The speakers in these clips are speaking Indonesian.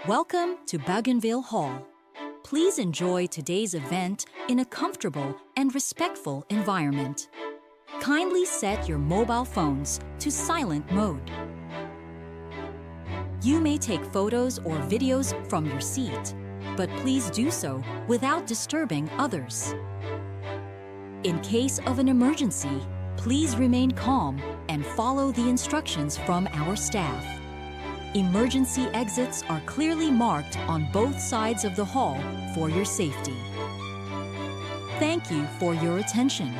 Welcome to Bougainville Hall. Please enjoy today's event in a comfortable and respectful environment. Kindly set your mobile phones to silent mode. You may take photos or videos from your seat, but please do so without disturbing others. In case of an emergency, please remain calm and follow the instructions from our staff. Emergency exits are clearly marked on both sides of the hall for your safety. Thank you for your attention.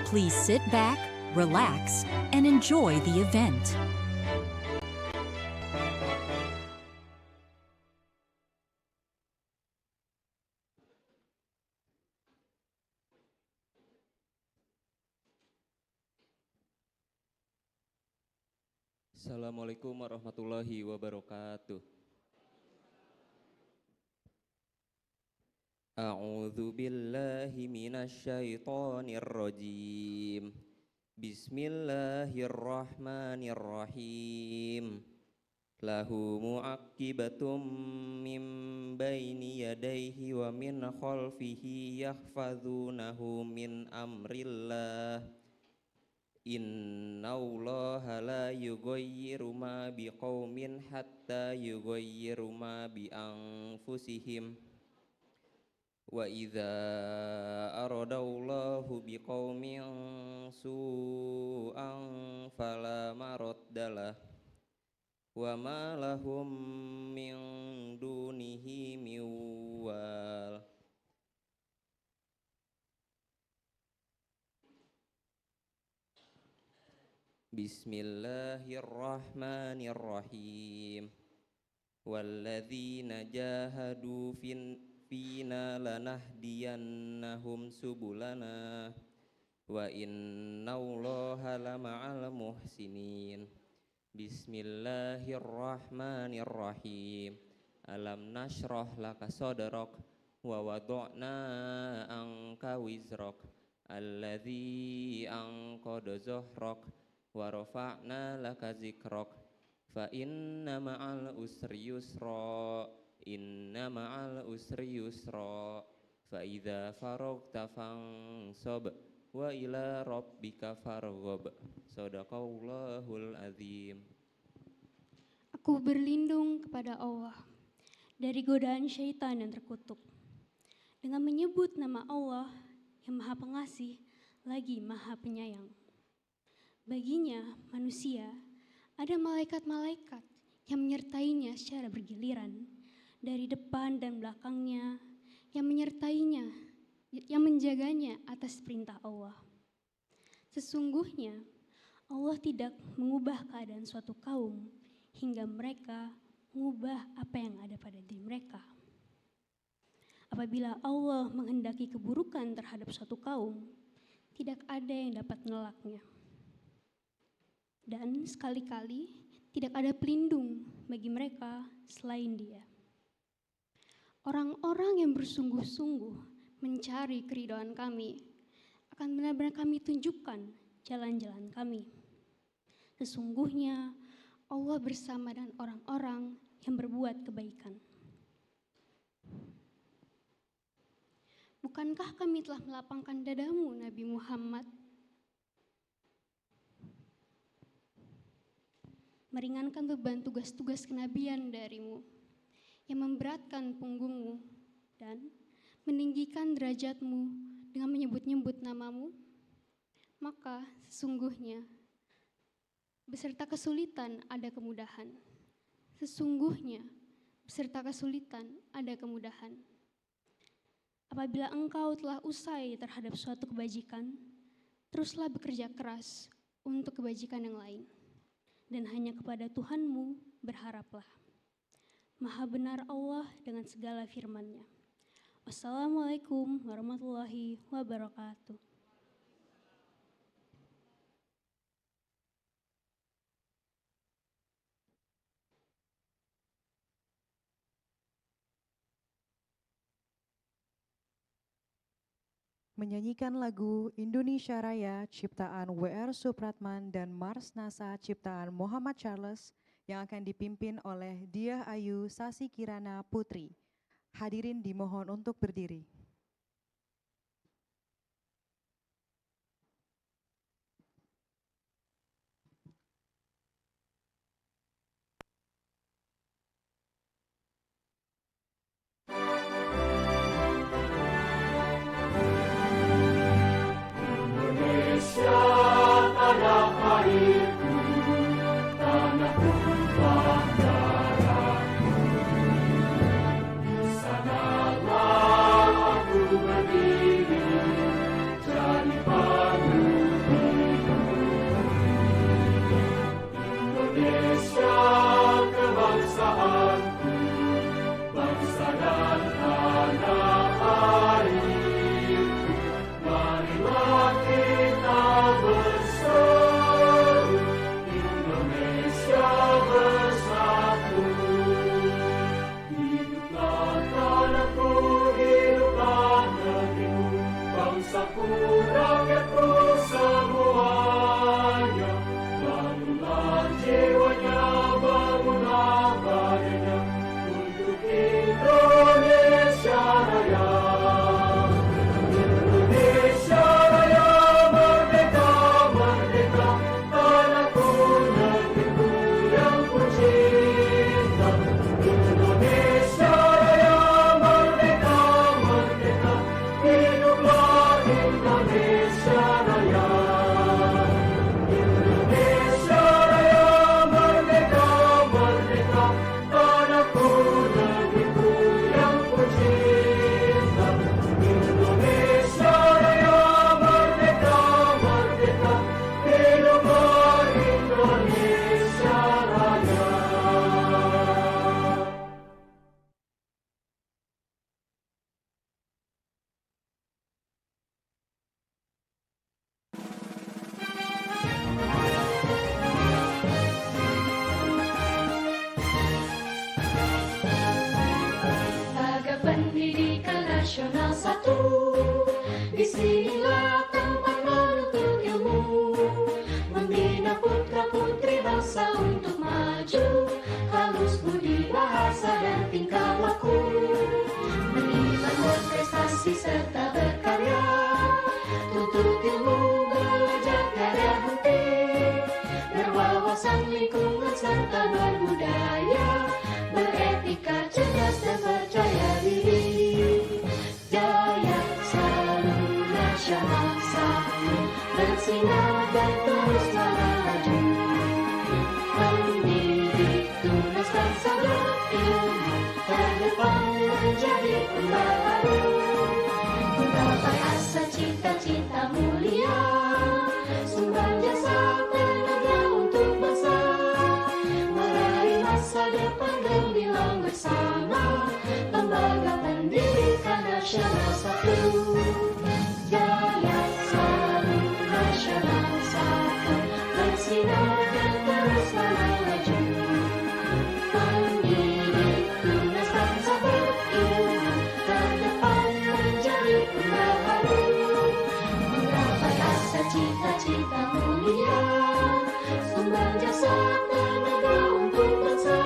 Please sit back, relax, and enjoy the event. Assalamualaikum warahmatullahi wabarakatuh. A'udzu billahi minasyaitonir rajim. Bismillahirrahmanirrahim. Lahu mu'aqibatum min baini yadayhi wa min khalfihi yahfazunahu min amrillah. Innallaha la yughayyiru ma biqaumin hatta yughayyiru ma bi anfusihim. Wa idza aradallahu biqaumin su'an fala maraddalah wa ma lahum min dunihi min wal. Bismillahirrahmanirrahim. Walladzina jahadu fina lanahdiyannahum subulana wa innallaha lama'al muhsinin. Bismillahirrahmanirrahim. Alam nashrah laka sadrak wa wada'na anka wizrak alladzi anqadha zahrak wa rafa'na laka zikrak fa inna ma'al usri yusra fa idza faragta fansab wa ila rabbika farghab. Shadaqallahul azim. Aku berlindung kepada Allah dari godaan syaitan yang terkutuk dengan menyebut nama Allah yang Maha Pengasih lagi Maha Penyayang. Baginya, manusia, ada malaikat-malaikat yang menyertainya secara bergiliran, dari depan dan belakangnya, yang menyertainya, yang menjaganya atas perintah Allah. Sesungguhnya, Allah tidak mengubah keadaan suatu kaum hingga mereka mengubah apa yang ada pada diri mereka. Apabila Allah menghendaki keburukan terhadap suatu kaum, tidak ada yang dapat menolaknya. Dan sekali-kali tidak ada pelindung bagi mereka selain Dia. Orang-orang yang bersungguh-sungguh mencari keridhaan kami akan benar-benar kami tunjukkan jalan-jalan kami. Sesungguhnya Allah bersama dengan orang-orang yang berbuat kebaikan. Bukankah kami telah melapangkan dadamu, Nabi Muhammad, meringankan beban tugas-tugas kenabian darimu, yang memberatkan punggungmu dan meninggikan derajatmu dengan menyebut-nyebut namamu? Maka sesungguhnya beserta kesulitan ada kemudahan. Sesungguhnya beserta kesulitan ada kemudahan. Apabila engkau telah usai terhadap suatu kebajikan, teruslah bekerja keras untuk kebajikan yang lain. Dan hanya kepada Tuhanmu berharaplah. Maha benar Allah dengan segala firman-Nya. Wassalamualaikum warahmatullahi wabarakatuh. Menyanyikan lagu Indonesia Raya ciptaan W.R. Supratman dan Mars Nasa ciptaan Muhammad Charles yang akan dipimpin oleh Diah Ayu Sasi Kirana Putri. Hadirin dimohon untuk berdiri. Pendidikan Nasional 1, disinilah tempat menuntut ilmu, membina putra-putri bangsa untuk maju, halus budi bahasa dan tingkah laku, menimbang berprestasi serta berkarya, tuntut ilmu belajar tiada henti, berwawasan lingkungan serta berbudaya, beretika cerdas dan percaya diri. Jaya selalu nasional 1, bersinar dan teruslah maju. Pendidik tunas bangsa berilmu, terdepan menjadi pembaharu. Menggapai asa cita-cita mulia, sumbang jasa tenaga untuk bangsa, meraih masa depan gemilang bersama, lembaga pendidikan nasional 1. Jaya selalu nasional 1, bersinar dan teruslah maju. Pendidik tunas bangsa berilmu, terdepan menjadi pembaharu. Menggapai asa cita-cita mulia, sumbang jasa tenaga untuk bangsa,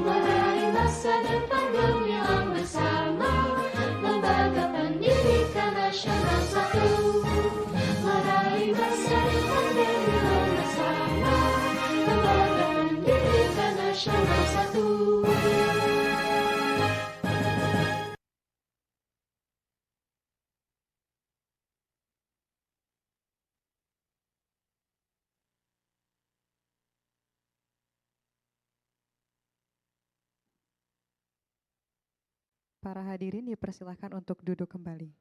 meraih masa depan gemilang bersama, lembaga pendidikan nasional 1. Meraih masa depan gemilang bersama, lembaga pendidikan nasional 1. Para hadirin dipersilahkan untuk duduk kembali.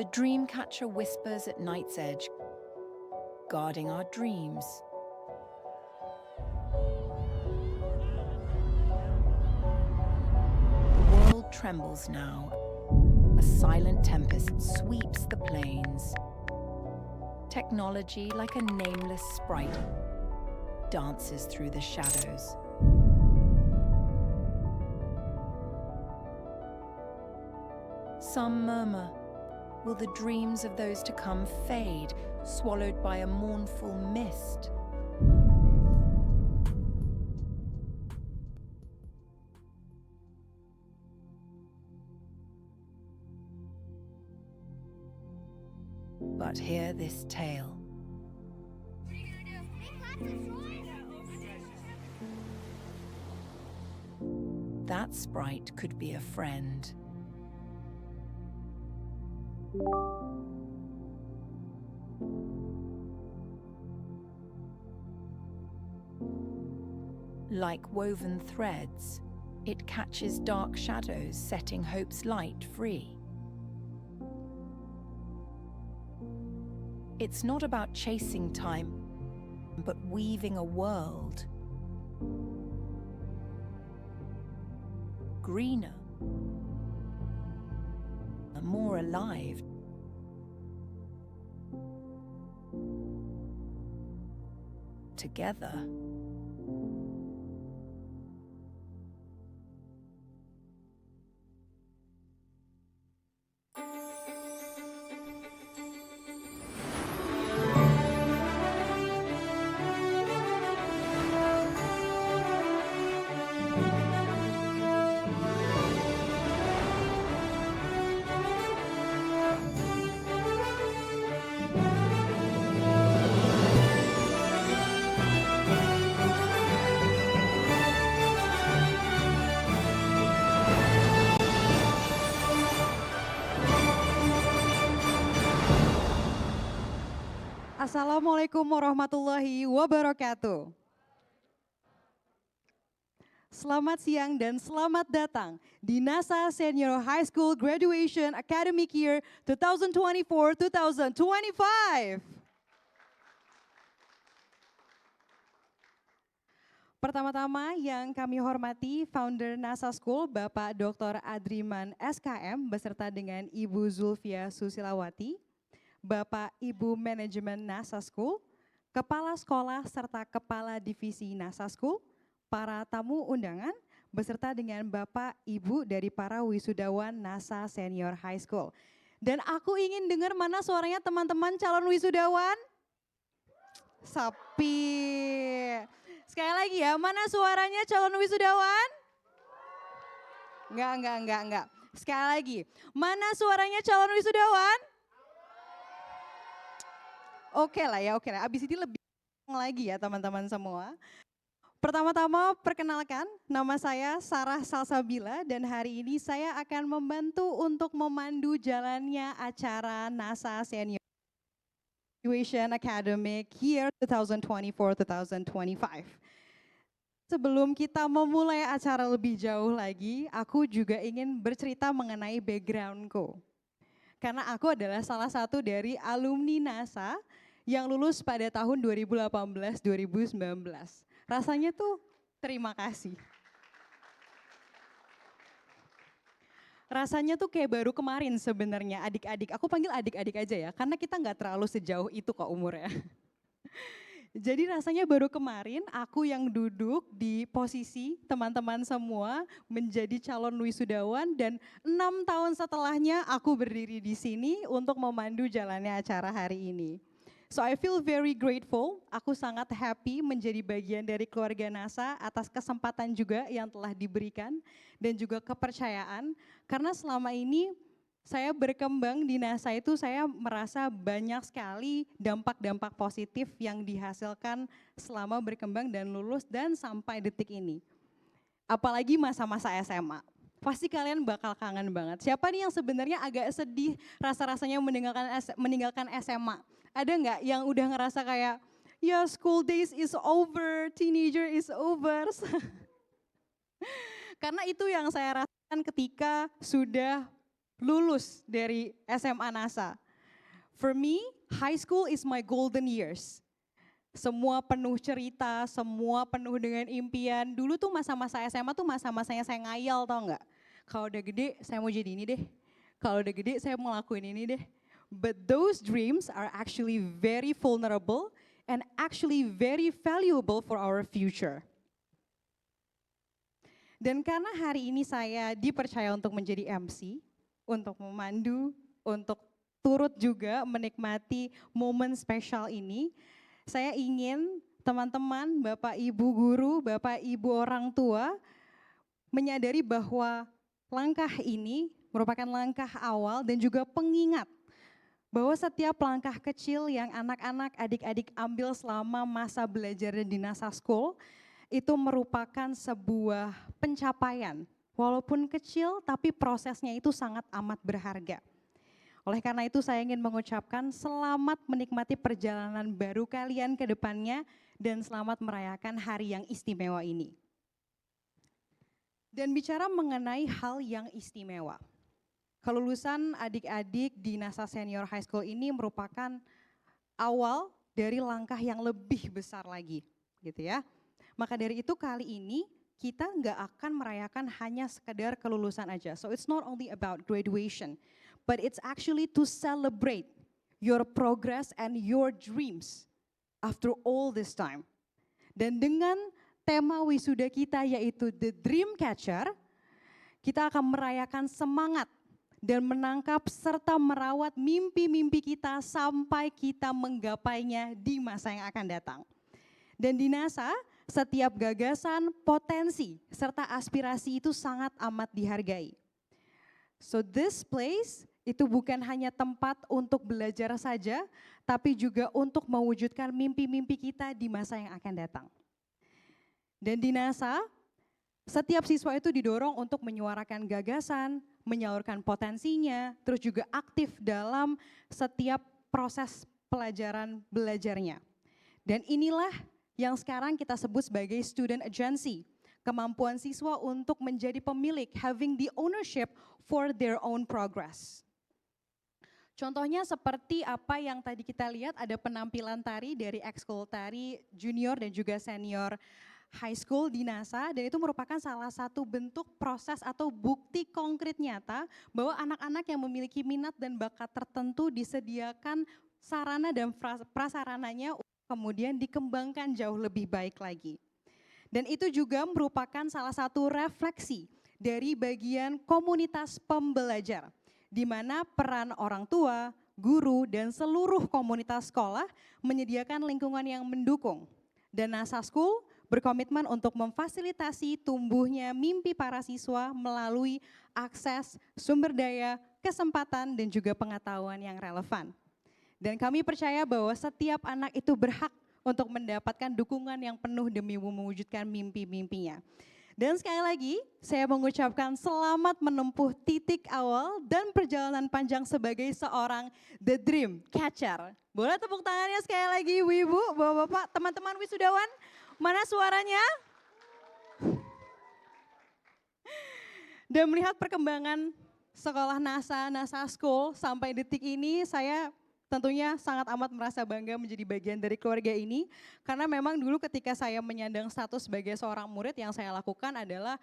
The dream catcher whispers at night's edge, guarding our dreams. The world trembles now. A silent tempest sweeps the plains. Technology, like a nameless sprite, dances through the shadows. Some murmur, will the dreams of those to come fade, swallowed by a mournful mist? But hear this tale. That sprite could be a friend. Like woven threads, it catches dark shadows, setting hope's light free. It's not about chasing time, but weaving a world. Greener, more alive. Together. Assalamualaikum warahmatullahi wabarakatuh. Selamat siang dan selamat datang di NASA Senior High School Graduation Academic Year 2024-2025. Pertama-tama yang kami hormati founder NASA School Bapak Dr. Adriman SKM beserta dengan Ibu Zulfia Susilawati, Bapak Ibu Manajemen NASA School, Kepala Sekolah serta Kepala Divisi NASA School, para tamu undangan, beserta dengan Bapak Ibu dari para wisudawan NASA Senior High School. Dan aku ingin dengar mana suaranya teman-teman calon wisudawan? Sapi. Sekali lagi ya, mana suaranya calon wisudawan? Enggak. Sekali lagi, mana suaranya calon wisudawan? Oke lah, abis ini lebih lagi ya teman-teman semua. Pertama-tama perkenalkan, nama saya Sarah Salsabila dan hari ini saya akan membantu untuk memandu jalannya acara NASA Senior Graduation Academic Year 2024-2025. Sebelum kita memulai acara lebih jauh lagi, aku juga ingin bercerita mengenai backgroundku. Karena aku adalah salah satu dari alumni NASA yang lulus pada tahun 2018-2019. Rasanya tuh terima kasih. Rasanya tuh kayak baru kemarin sebenarnya adik-adik. Aku panggil adik-adik aja ya, karena kita nggak terlalu sejauh itu kok umurnya. Jadi rasanya baru kemarin aku yang duduk di posisi teman-teman semua menjadi calon wisudawan dan 6 tahun setelahnya aku berdiri di sini untuk memandu jalannya acara hari ini. So I feel very grateful, aku sangat happy menjadi bagian dari keluarga NASA atas kesempatan juga yang telah diberikan dan juga kepercayaan. Karena selama ini saya berkembang di NASA itu saya merasa banyak sekali dampak-dampak positif yang dihasilkan selama berkembang dan lulus dan sampai detik ini. Apalagi masa-masa SMA. Pasti kalian bakal kangen banget. Siapa nih yang sebenarnya agak sedih rasa-rasanya meninggalkan SMA? Ada nggak yang udah ngerasa kayak, ya school days is over, teenager is over. Karena itu yang saya rasakan ketika sudah lulus dari SMA NASA. For me, high school is my golden years. Semua penuh cerita, semua penuh dengan impian. Dulu tuh masa-masa SMA tuh masa-masanya saya ngayal, tau nggak? Kalau udah gede saya mau jadi ini deh. Kalau udah gede saya mau lakuin ini deh. But those dreams are actually very vulnerable and actually very valuable for our future. Dan karena hari ini saya dipercaya untuk menjadi MC, untuk memandu, untuk turut juga menikmati momen spesial ini, saya ingin teman-teman, Bapak Ibu guru, Bapak Ibu orang tua menyadari bahwa langkah ini merupakan langkah awal dan juga pengingat bahwa setiap langkah kecil yang anak-anak, adik-adik ambil selama masa belajar di NASA School itu merupakan sebuah pencapaian. Walaupun kecil tapi prosesnya itu sangat amat berharga. Oleh karena itu saya ingin mengucapkan selamat menikmati perjalanan baru kalian ke depannya dan selamat merayakan hari yang istimewa ini. Dan bicara mengenai hal yang istimewa. Kelulusan adik-adik di NASA Senior High School ini merupakan awal dari langkah yang lebih besar lagi, gitu ya. Maka dari itu kali ini kita nggak akan merayakan hanya sekedar kelulusan aja. So it's not only about graduation, but it's actually to celebrate your progress and your dreams after all this time. Dan dengan tema wisuda kita yaitu The Dream Catcher, kita akan merayakan semangat dan menangkap serta merawat mimpi-mimpi kita sampai kita menggapainya di masa yang akan datang. Dan di NASA, setiap gagasan, potensi, serta aspirasi itu sangat amat dihargai. So this place itu bukan hanya tempat untuk belajar saja, tapi juga untuk mewujudkan mimpi-mimpi kita di masa yang akan datang. Dan di NASA, setiap siswa itu didorong untuk menyuarakan gagasan, menyalurkan potensinya, terus juga aktif dalam setiap proses pelajaran belajarnya. Dan inilah yang sekarang kita sebut sebagai student agency, kemampuan siswa untuk menjadi pemilik, having the ownership for their own progress. Contohnya seperti apa yang tadi kita lihat, ada penampilan tari dari ekskul tari junior dan juga senior high school di NASA, dan itu merupakan salah satu bentuk proses atau bukti konkret nyata bahwa anak-anak yang memiliki minat dan bakat tertentu disediakan sarana dan prasarananya kemudian dikembangkan jauh lebih baik lagi. Dan itu juga merupakan salah satu refleksi dari bagian komunitas pembelajar, di mana peran orang tua, guru, dan seluruh komunitas sekolah menyediakan lingkungan yang mendukung. Dan NASA School berkomitmen untuk memfasilitasi tumbuhnya mimpi para siswa melalui akses sumber daya, kesempatan, dan juga pengetahuan yang relevan. Dan kami percaya bahwa setiap anak itu berhak untuk mendapatkan dukungan yang penuh demi mewujudkan mimpi-mimpinya. Dan sekali lagi, saya mengucapkan selamat menempuh titik awal dan perjalanan panjang sebagai seorang The Dream Catcher. Boleh tepuk tangannya sekali lagi, Ibu, Bapak-bapak, teman-teman wisudawan? Mana suaranya? Dan melihat perkembangan sekolah NASA, NASA School sampai detik ini, saya tentunya sangat amat merasa bangga menjadi bagian dari keluarga ini. Karena memang dulu ketika saya menyandang status sebagai seorang murid, yang saya lakukan adalah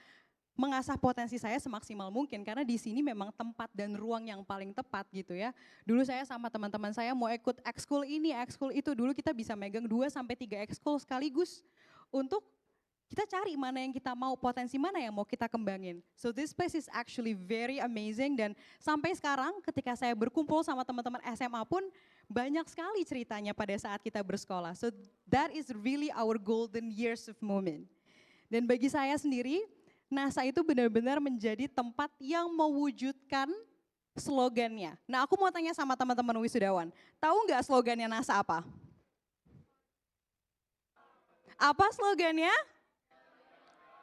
mengasah potensi saya semaksimal mungkin, karena di sini memang tempat dan ruang yang paling tepat gitu ya. Dulu saya sama teman-teman saya mau ikut ekskul ini, ekskul itu, dulu kita bisa megang 2-3 ekskul sekaligus untuk kita cari mana yang kita mau, potensi mana yang mau kita kembangin. So this place is actually very amazing, dan sampai sekarang ketika saya berkumpul sama teman-teman SMA pun banyak sekali ceritanya pada saat kita bersekolah. So that is really our golden years of moment. Dan bagi saya sendiri, NASA itu benar-benar menjadi tempat yang mewujudkan slogannya. Nah, aku mau tanya sama teman-teman wisudawan, tahu nggak slogannya NASA apa? Apa slogannya?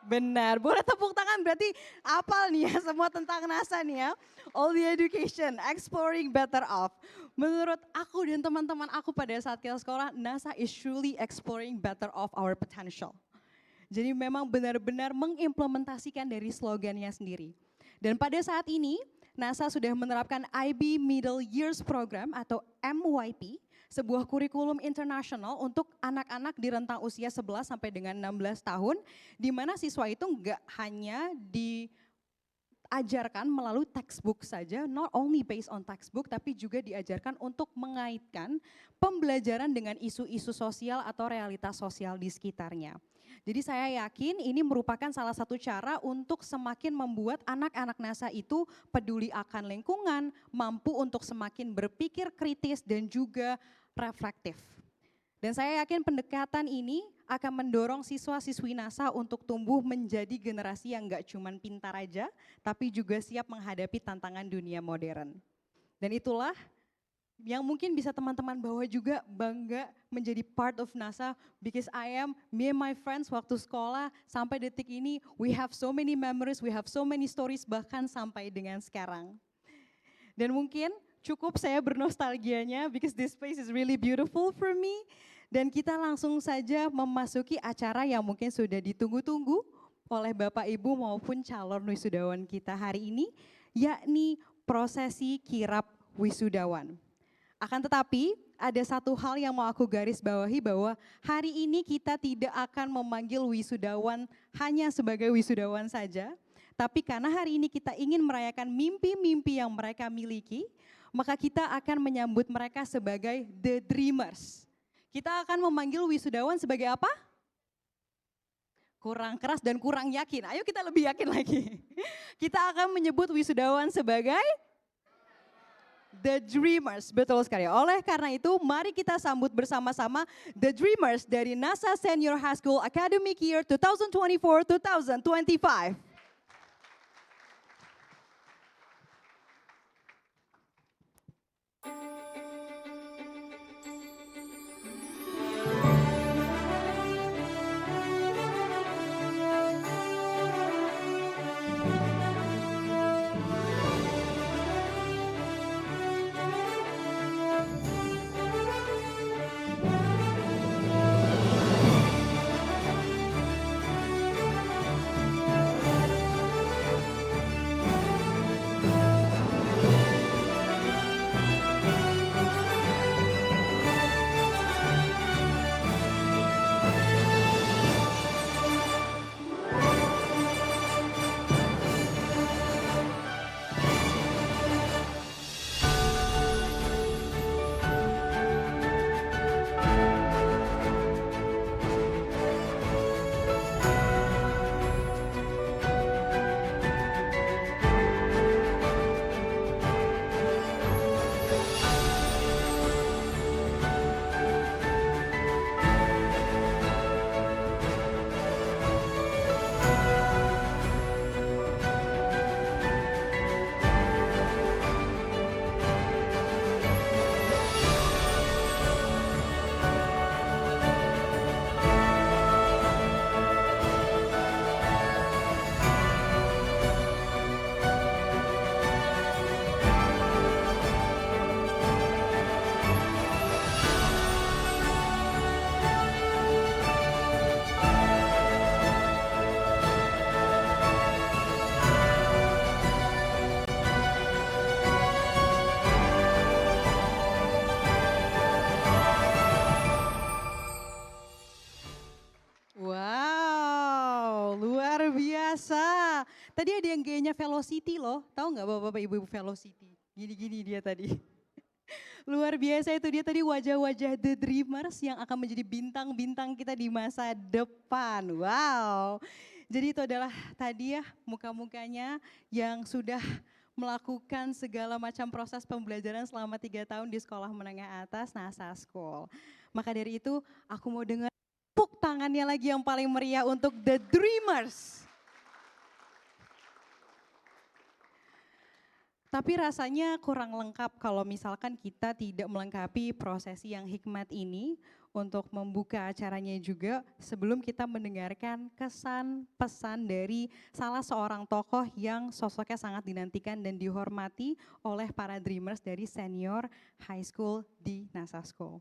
Benar, boleh tepuk tangan, berarti apal nih ya semua tentang NASA nih ya. All the education, exploring better off. Menurut aku dan teman-teman aku pada saat kita sekolah, NASA is truly exploring better off our potential. Jadi memang benar-benar mengimplementasikan dari slogannya sendiri. Dan pada saat ini, NASA sudah menerapkan IB Middle Years Program atau MYP, sebuah kurikulum internasional untuk anak-anak di rentang usia 11 sampai dengan 16 tahun, di mana siswa itu nggak hanya diajarkan melalui textbook saja, not only based on textbook, tapi juga diajarkan untuk mengaitkan pembelajaran dengan isu-isu sosial atau realitas sosial di sekitarnya. Jadi saya yakin ini merupakan salah satu cara untuk semakin membuat anak-anak NASA itu peduli akan lingkungan, mampu untuk semakin berpikir kritis dan juga reflektif. Dan saya yakin pendekatan ini akan mendorong siswa-siswi NASA untuk tumbuh menjadi generasi yang gak cuma pintar aja, tapi juga siap menghadapi tantangan dunia modern. Dan itulah yang mungkin bisa teman-teman bawa juga, bangga menjadi part of NASA, because me and my friends waktu sekolah sampai detik ini, we have so many memories, we have so many stories, bahkan sampai dengan sekarang. Dan mungkin cukup saya bernostalgianya, because this place is really beautiful for me. Dan kita langsung saja memasuki acara yang mungkin sudah ditunggu-tunggu oleh Bapak Ibu maupun calon wisudawan kita hari ini, yakni prosesi kirap wisudawan. Akan tetapi ada satu hal yang mau aku garis bawahi, bahwa hari ini kita tidak akan memanggil wisudawan hanya sebagai wisudawan saja, tapi karena hari ini kita ingin merayakan mimpi-mimpi yang mereka miliki, maka kita akan menyambut mereka sebagai The Dreamers. Kita akan memanggil wisudawan sebagai apa? Kurang keras dan kurang yakin. Ayo kita lebih yakin lagi. Kita akan menyebut wisudawan sebagai The Dreamers, betul sekali. Oleh karena itu, mari kita sambut bersama-sama The Dreamers dari NASA Senior High School Academic Year 2024-2025. biasa. Tadi ada yang gayanya Velocity loh. Tahu nggak bapak-bapak ibu-ibu Velocity? Gini-gini dia tadi. Luar biasa itu dia tadi wajah-wajah The Dreamers yang akan menjadi bintang-bintang kita di masa depan. Wow. Jadi itu adalah tadi ya muka-mukanya yang sudah melakukan segala macam proses pembelajaran selama 3 tahun di sekolah menengah atas NASA School. Maka dari itu aku mau dengar tepuk tangannya lagi yang paling meriah untuk The Dreamers. Tapi rasanya kurang lengkap kalau misalkan kita tidak melengkapi prosesi yang hikmat ini untuk membuka acaranya juga sebelum kita mendengarkan kesan pesan dari salah seorang tokoh yang sosoknya sangat dinantikan dan dihormati oleh para Dreamers dari senior high school di NASA School.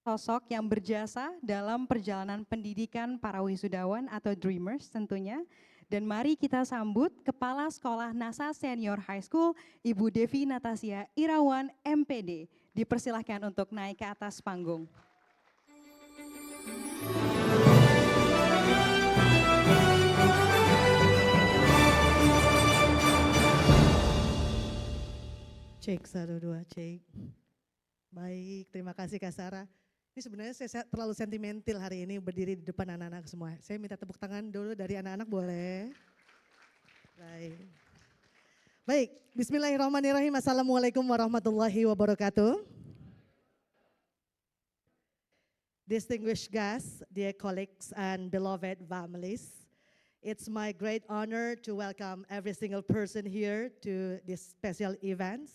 Sosok yang berjasa dalam perjalanan pendidikan para wisudawan atau Dreamers tentunya. Dan mari kita sambut Kepala Sekolah NASA Senior High School, Ibu Devi Natasia Irawan, MPD. Dipersilahkan untuk naik ke atas panggung. Cek, 1, 2, cek. Baik, terima kasih Kak Sarah. Ini sebenarnya saya terlalu sentimental hari ini berdiri di depan anak-anak semua. Saya minta tepuk tangan dulu dari anak-anak boleh? Baik. Baik, bismillahirrahmanirrahim. Assalamualaikum warahmatullahi wabarakatuh. Distinguished guests, dear colleagues and beloved families, it's my great honor to welcome every single person here to this special event.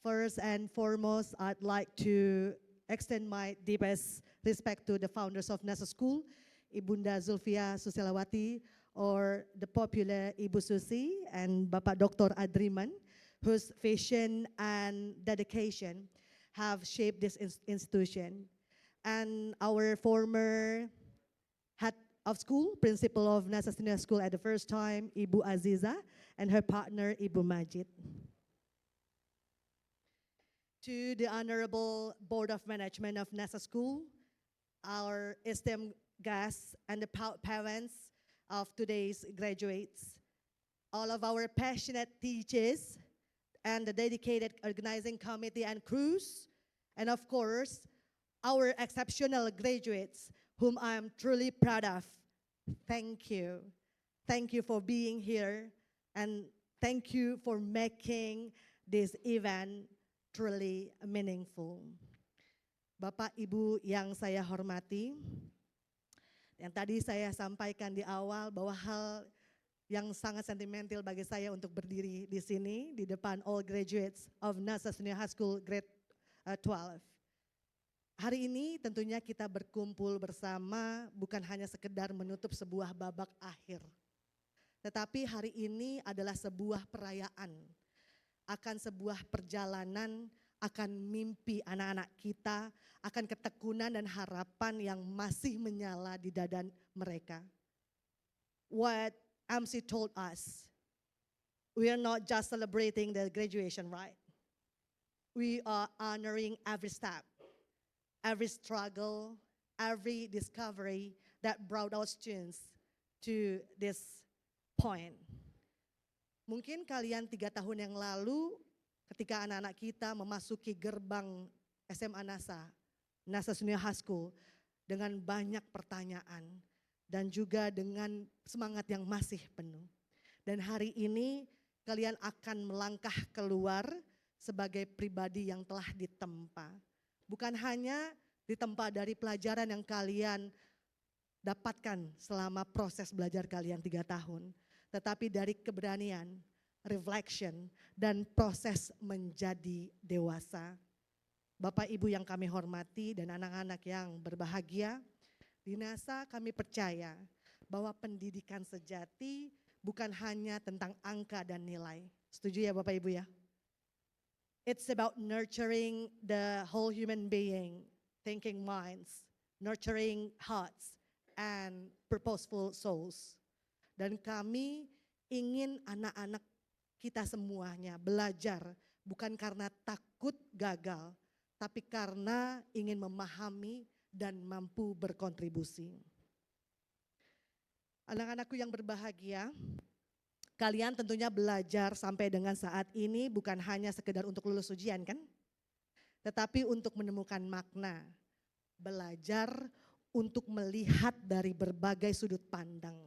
First and foremost, I'd like to extend my deepest respect to the founders of NASA School, Ibunda Zulfia Susilawati, or the popular Ibu Susi, and Bapak Dr. Adriman, whose vision and dedication have shaped this institution. And our former head of school, principal of NASA Senior School at the first time, Ibu Aziza, and her partner, Ibu Majid. To the Honorable Board of Management of NASA School, our esteemed guests and the parents of today's graduates, all of our passionate teachers and the dedicated organizing committee and crews, and of course, our exceptional graduates whom I am truly proud of. Thank you. Thank you for being here and thank you for making this event truly meaningful. Bapak Ibu yang saya hormati, yang tadi saya sampaikan di awal bahwa hal yang sangat sentimental bagi saya untuk berdiri di sini di depan all graduates of NASA Senior High School Grade 12. Hari ini tentunya kita berkumpul bersama bukan hanya sekedar menutup sebuah babak akhir. Tetapi hari ini adalah sebuah perayaan akan sebuah perjalanan, akan mimpi anak-anak kita, akan ketekunan dan harapan yang masih menyala di dada mereka. What MC told us, we are not just celebrating the graduation, right? We are honoring every step, every struggle, every discovery that brought our students to this point. Mungkin kalian 3 tahun yang lalu ketika anak-anak kita memasuki gerbang SMA NASA Senior High School dengan banyak pertanyaan dan juga dengan semangat yang masih penuh. Dan hari ini kalian akan melangkah keluar sebagai pribadi yang telah ditempa. Bukan hanya ditempa dari pelajaran yang kalian dapatkan selama proses belajar kalian 3 tahun. Tetapi dari keberanian, reflection, dan proses menjadi dewasa. Bapak Ibu yang kami hormati dan anak-anak yang berbahagia, di NASA kami percaya bahwa pendidikan sejati bukan hanya tentang angka dan nilai. Setuju ya Bapak Ibu ya? It's about nurturing the whole human being, thinking minds, nurturing hearts, and purposeful souls. Dan kami ingin anak-anak kita semuanya belajar bukan karena takut gagal, tapi karena ingin memahami dan mampu berkontribusi. Anak-anakku yang berbahagia, kalian tentunya belajar sampai dengan saat ini bukan hanya sekedar untuk lulus ujian kan? Tetapi untuk menemukan makna, belajar untuk melihat dari berbagai sudut pandang.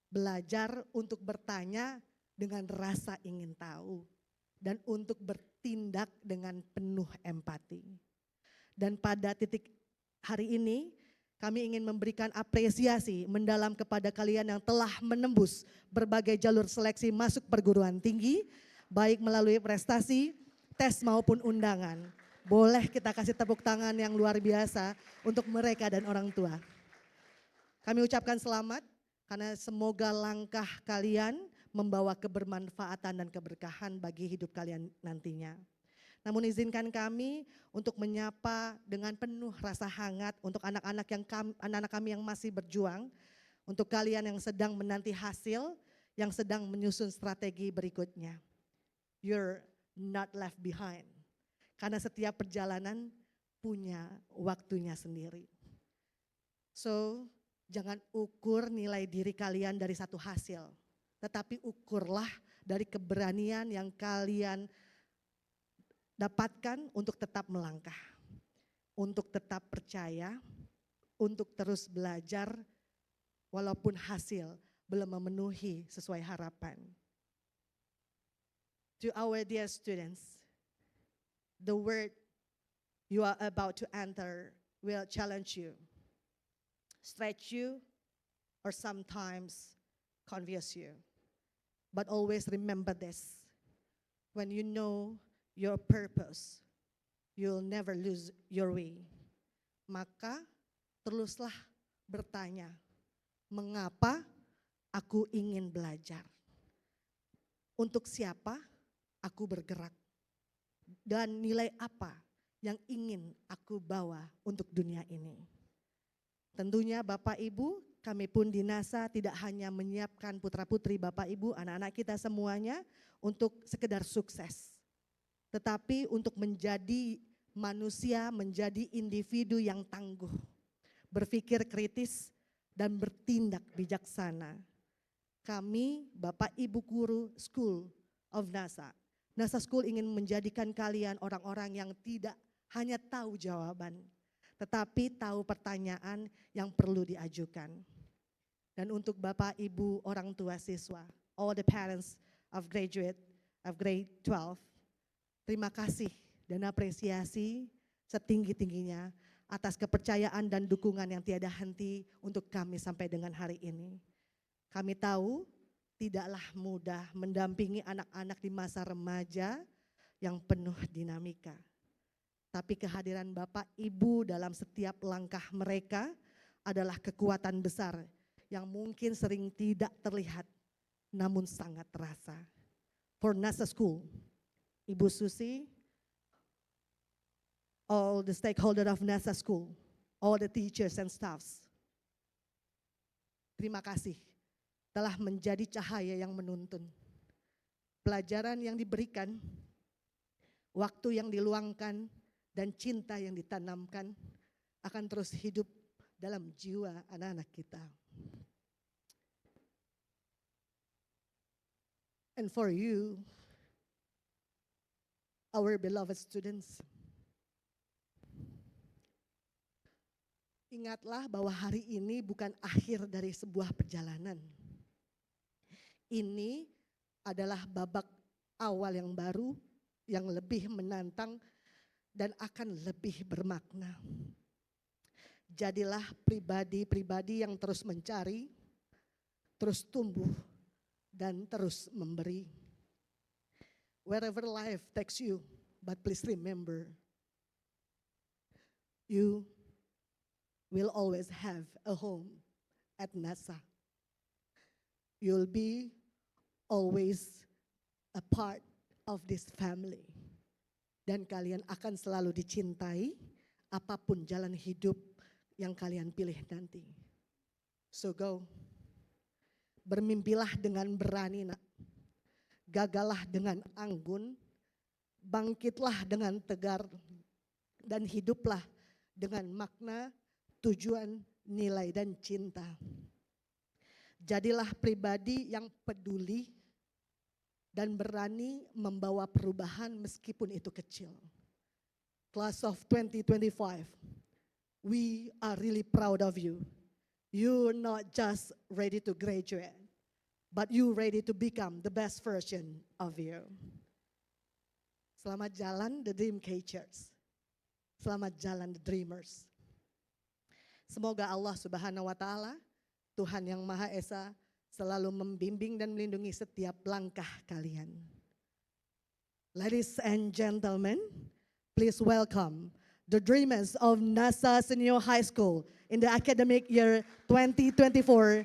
Belajar untuk bertanya dengan rasa ingin tahu dan untuk bertindak dengan penuh empati. Dan pada titik hari ini kami ingin memberikan apresiasi mendalam kepada kalian yang telah menembus berbagai jalur seleksi masuk perguruan tinggi, baik melalui prestasi, tes maupun undangan. Boleh kita kasih tepuk tangan yang luar biasa untuk mereka dan orang tua. Kami ucapkan selamat. Karena semoga langkah kalian membawa kebermanfaatan dan keberkahan bagi hidup kalian nantinya. Namun izinkan kami untuk menyapa dengan penuh rasa hangat untuk anak-anak kami yang masih berjuang Untuk kalian yang sedang menanti hasil, yang sedang menyusun strategi berikutnya. You're not left behind. Karena setiap perjalanan punya waktunya sendiri. So, jangan ukur nilai diri kalian dari satu hasil. Tetapi ukurlah dari keberanian yang kalian dapatkan untuk tetap melangkah. Untuk tetap percaya, untuk terus belajar, walaupun hasil belum memenuhi sesuai harapan. To our dear students, the word you are about to enter will challenge you, stretch you, or sometimes confuse you. But always remember this, when you know your purpose, you'll never lose your way. Maka teruslah bertanya, mengapa aku ingin belajar? Untuk siapa aku bergerak? Dan nilai apa yang ingin aku bawa untuk dunia ini? Tentunya Bapak Ibu, kami pun di NASA tidak hanya menyiapkan putra-putri Bapak Ibu, anak-anak kita semuanya untuk sekedar sukses. Tetapi untuk menjadi manusia, menjadi individu yang tangguh, berpikir kritis, dan bertindak bijaksana. Kami, Bapak Ibu Guru School of NASA, NASA School ingin menjadikan kalian orang-orang yang tidak hanya tahu jawaban, tetapi tahu pertanyaan yang perlu diajukan. Dan untuk Bapak Ibu orang tua siswa, all the parents of graduate of grade 12, terima kasih dan apresiasi setinggi-tingginya atas kepercayaan dan dukungan yang tiada henti untuk kami sampai dengan hari ini. Kami tahu tidaklah mudah mendampingi anak-anak di masa remaja yang penuh dinamika. Tapi kehadiran Bapak Ibu dalam setiap langkah mereka adalah kekuatan besar yang mungkin sering tidak terlihat namun sangat terasa. For NASA School, Ibu Susi, all the stakeholders of NASA School, all the teachers and staffs, terima kasih telah menjadi cahaya yang menuntun. Pelajaran yang diberikan, waktu yang diluangkan, dan cinta yang ditanamkan akan terus hidup dalam jiwa anak-anak kita. And for you, our beloved students, ingatlah bahwa hari ini bukan akhir dari sebuah perjalanan. Ini adalah babak awal yang baru, yang lebih menantang dan akan lebih bermakna. Jadilah pribadi-pribadi yang terus mencari, terus tumbuh, dan terus memberi. Wherever life takes you, but please remember, you will always have a home at NASA. You'll be always a part of this family. Dan kalian akan selalu dicintai apapun jalan hidup yang kalian pilih nanti. So go. Bermimpilah dengan berani, nak. Gagallah dengan anggun. Bangkitlah dengan tegar. Dan hiduplah dengan makna, tujuan, nilai, dan cinta. Jadilah pribadi yang peduli dan berani membawa perubahan meskipun itu kecil. Class of 2025, we are really proud of you. You're not just ready to graduate, but you're ready to become the best version of you. Selamat jalan the Dream Catchers. Selamat jalan the Dreamers. Semoga Allah Subhanahu wa Ta'ala, Tuhan yang Maha Esa, selalu membimbing dan melindungi setiap langkah kalian. Ladies and gentlemen, please welcome the dreamers of NASA Senior High School in the academic year 2024-2025.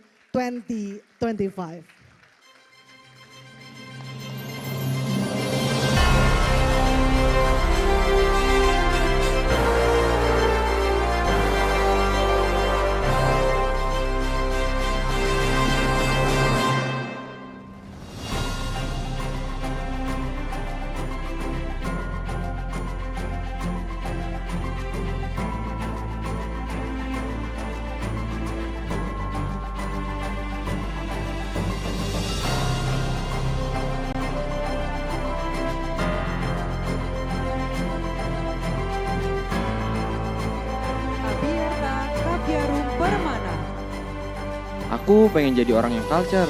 Aku pengen jadi orang yang culture.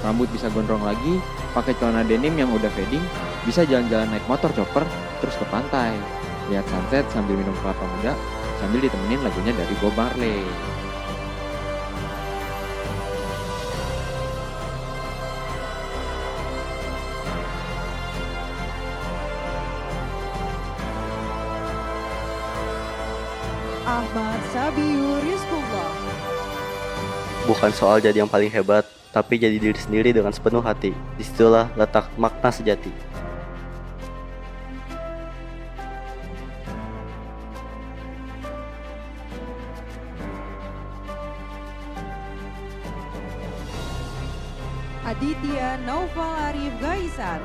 Rambut bisa gondrong lagi, pakai celana denim yang udah fading, bisa jalan-jalan naik motor chopper, terus ke pantai. Lihat sunset sambil minum kelapa muda, sambil ditemenin lagunya dari Bob Marley. Ahmad Sabiur Rizkullah. Bukan soal jadi yang paling hebat, tapi jadi diri sendiri dengan sepenuh hati. Disitulah letak makna sejati. Aditya Naufal Arif Gaisan.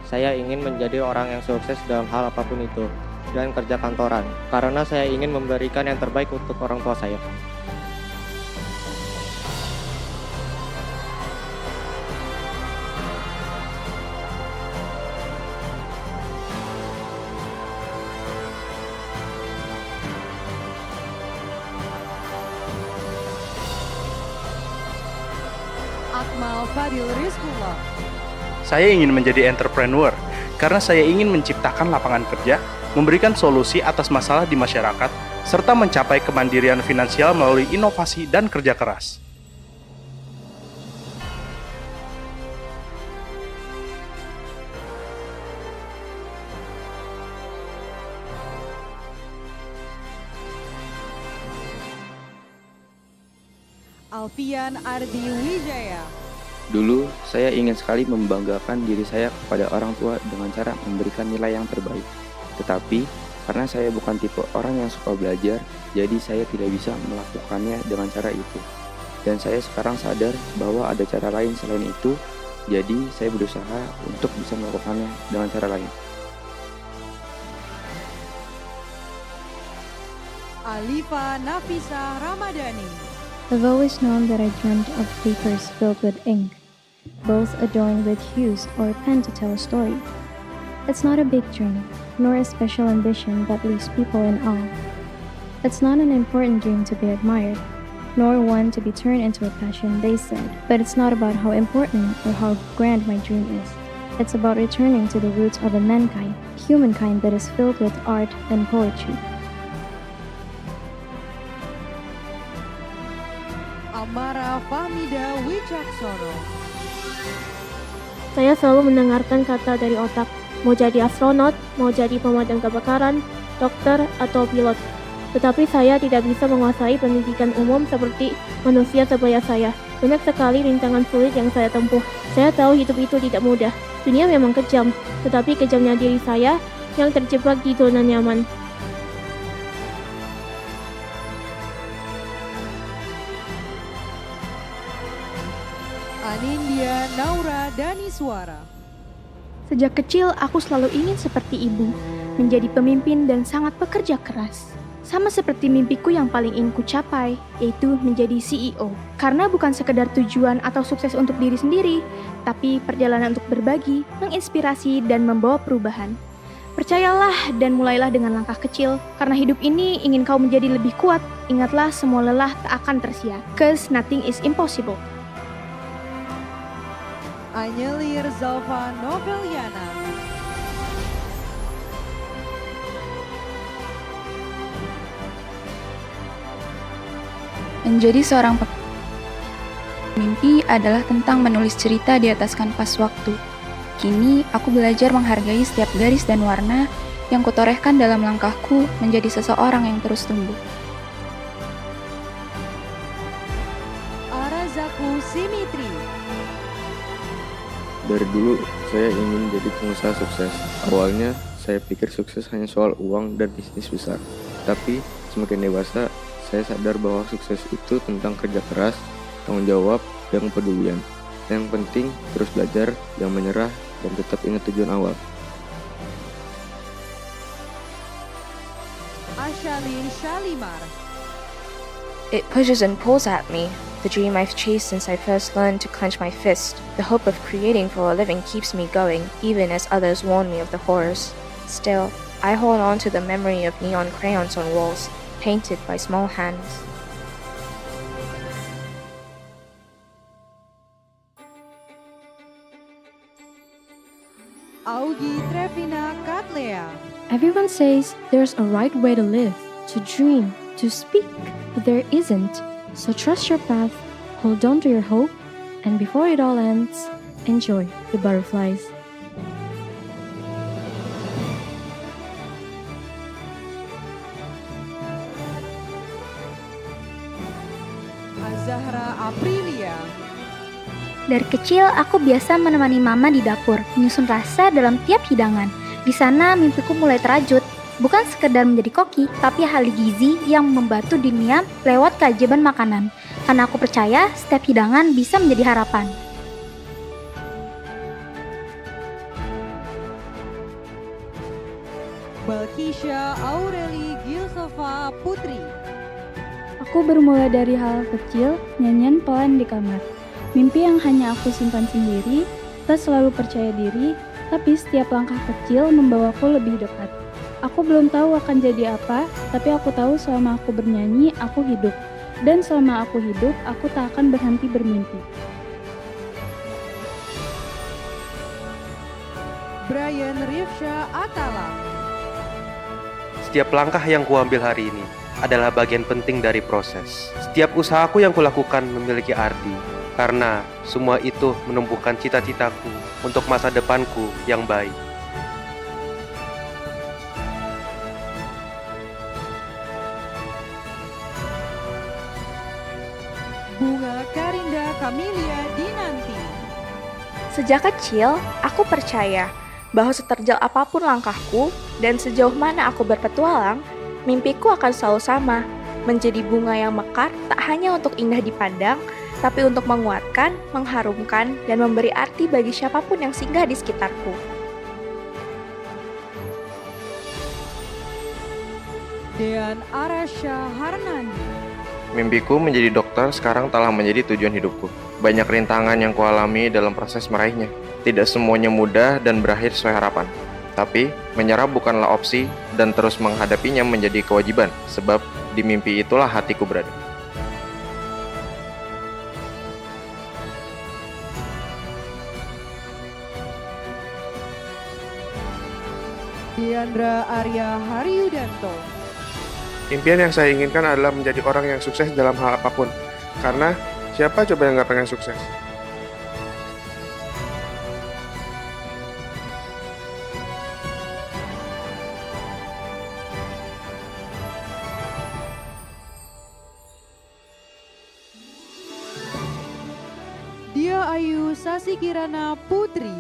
Saya ingin menjadi orang yang sukses dalam hal apapun itu, dan kerja kantoran, karena saya ingin memberikan yang terbaik untuk orang tua saya. Akmal Fadil Rizkullah. Saya ingin menjadi entrepreneur karena saya ingin menciptakan lapangan kerja, memberikan solusi atas masalah di masyarakat, serta mencapai kemandirian finansial melalui inovasi dan kerja keras. Alfian Ardi Wijaya. Dulu, saya ingin sekali membanggakan diri saya kepada orang tua dengan cara memberikan nilai yang terbaik. Tetapi, karena saya bukan tipe orang yang suka belajar, jadi saya tidak bisa melakukannya dengan cara itu. Dan saya sekarang sadar bahwa ada cara lain selain itu, jadi saya berusaha untuk bisa melakukannya dengan cara lain. Alifa Nafisa Ramadhani. I've always known that I dreamt of papers filled with ink, both adorned with hues or a pen to tell a story. It's not a big dream, nor a special ambition that leaves people in awe. It's not an important dream to be admired, nor one to be turned into a passion, they said. But it's not about how important or how grand my dream is. It's about returning to the roots of a mankind, humankind that is filled with art and poetry. Amara Fahmida Wicaksono. Saya selalu mendengarkan kata dari otak, mau jadi astronot, mau jadi pemadam kebakaran, dokter, atau pilot. Tetapi saya tidak bisa menguasai pendidikan umum seperti manusia sebaya saya. Banyak sekali rintangan sulit yang saya tempuh. Saya tahu hidup itu tidak mudah. Dunia memang kejam, tetapi kejamnya diri saya yang terjebak di zona nyaman. Anindya Naura Daniswara. Sejak kecil aku selalu ingin seperti ibu, menjadi pemimpin dan sangat pekerja keras. Sama seperti mimpiku yang paling ingin ku capai, yaitu menjadi CEO. Karena bukan sekedar tujuan atau sukses untuk diri sendiri, tapi perjalanan untuk berbagi, menginspirasi, dan membawa perubahan. Percayalah dan mulailah dengan langkah kecil, karena hidup ini ingin kau menjadi lebih kuat. Ingatlah semua lelah tak akan tersia, 'cause nothing is impossible. Anyelir Zalfa Noveliana. Menjadi seorang mimpi adalah tentang menulis cerita di atas kanvas waktu. Kini, aku belajar menghargai setiap garis dan warna yang kutorehkan dalam langkahku menjadi seseorang yang terus tumbuh. Arazaku Simitri. Dari dulu, saya ingin jadi pengusaha sukses. Awalnya, saya pikir sukses hanya soal uang dan bisnis besar. Tapi, semakin dewasa, saya sadar bahwa sukses itu tentang kerja keras, tanggung jawab, dan kepedulian. Yang penting, terus belajar, jangan menyerah, dan tetap ingat tujuan awal. Ashalin Shalimar. It pushes and pulls at me. The dream I've chased since I first learned to clench my fist. The hope of creating for a living keeps me going, even as others warn me of the horrors. Still, I hold on to the memory of neon crayons on walls, painted by small hands. Augie Trevina Katlea. Everyone says there's a right way to live, to dream, to speak, but there isn't. So trust your path, hold on to your hope, and before it all ends, enjoy the butterflies. Azahra Aprilia. Dari kecil, aku biasa menemani mama di dapur, menyusun rasa dalam tiap hidangan. Di sana, mimpiku mulai terajut. Bukan sekedar menjadi koki, tapi ahli gizi yang membantu dunia lewat keajaiban makanan. Karena aku percaya, setiap hidangan bisa menjadi harapan. Balkisha Aureli Gilsova Putri. Aku bermula dari hal kecil, nyanyian pelan di kamar. Mimpi yang hanya aku simpan sendiri, tak selalu percaya diri, tapi setiap langkah kecil membawaku lebih dekat. Aku belum tahu akan jadi apa, tapi aku tahu selama aku bernyanyi, aku hidup. Dan selama aku hidup, aku tak akan berhenti bermimpi. Brian Rifsha Atala. Setiap langkah yang kuambil hari ini adalah bagian penting dari proses. Setiap usahaku yang kulakukan memiliki arti. Karena semua itu menumbuhkan cita-citaku untuk masa depanku yang baik. Bunga Karinda Kamilia Dinanti. Sejak kecil, aku percaya bahwa seterjal apapun langkahku dan sejauh mana aku berpetualang, mimpiku akan selalu sama, menjadi bunga yang mekar tak hanya untuk indah dipandang, tapi untuk menguatkan, mengharumkan, dan memberi arti bagi siapapun yang singgah di sekitarku. Dean Arasha Harnandi. Mimpiku menjadi dokter sekarang telah menjadi tujuan hidupku. Banyak rintangan yang kualami dalam proses meraihnya. Tidak semuanya mudah dan berakhir sesuai harapan. Tapi, menyerah bukanlah opsi dan terus menghadapinya menjadi kewajiban, sebab di mimpi itulah hatiku berada. Diandra Arya Haryudanto. Impian yang saya inginkan adalah menjadi orang yang sukses dalam hal apapun. Karena siapa coba yang gak pengen sukses? Dia Ayu Sasikirana Putri.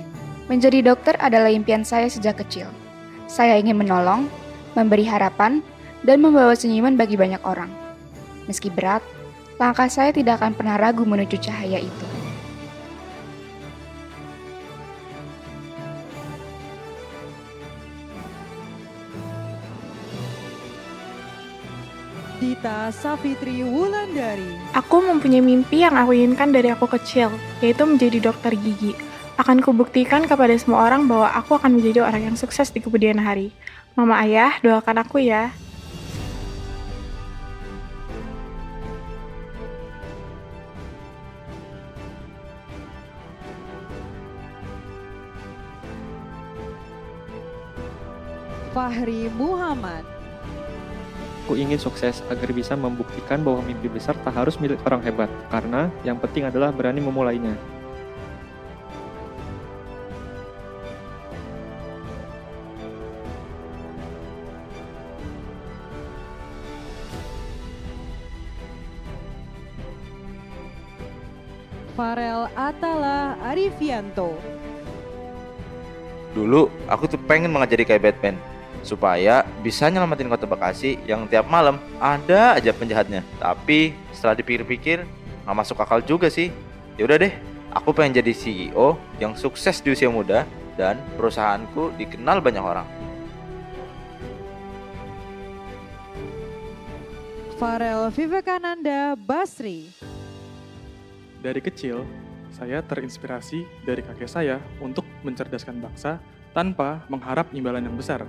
Menjadi dokter adalah impian saya sejak kecil. Saya ingin menolong, memberi harapan, dan membawa senyuman bagi banyak orang. Meski berat, langkah saya tidak akan pernah ragu menuju cahaya itu. Dita Safitri Wulandari. Aku mempunyai mimpi yang aku inginkan dari aku kecil, yaitu menjadi dokter gigi. Akan kubuktikan kepada semua orang bahwa aku akan menjadi orang yang sukses di kemudian hari. Mama, Ayah, doakan aku ya. Fahri Muhammad. Aku ingin sukses agar bisa membuktikan bahwa mimpi besar tak harus milik orang hebat, karena yang penting adalah berani memulainya. Farel Atala Arifianto. Dulu, aku tuh pengen mengajari kayak Batman, supaya bisa nyelamatin kota Bekasi yang tiap malam ada aja penjahatnya. Tapi setelah dipikir-pikir, nggak masuk akal juga sih. Ya udah deh, aku pengen jadi CEO yang sukses di usia muda dan perusahaanku dikenal banyak orang. Farel Vivekananda Basri. Dari kecil, saya terinspirasi dari kakek saya untuk mencerdaskan bangsa tanpa mengharap imbalan yang besar.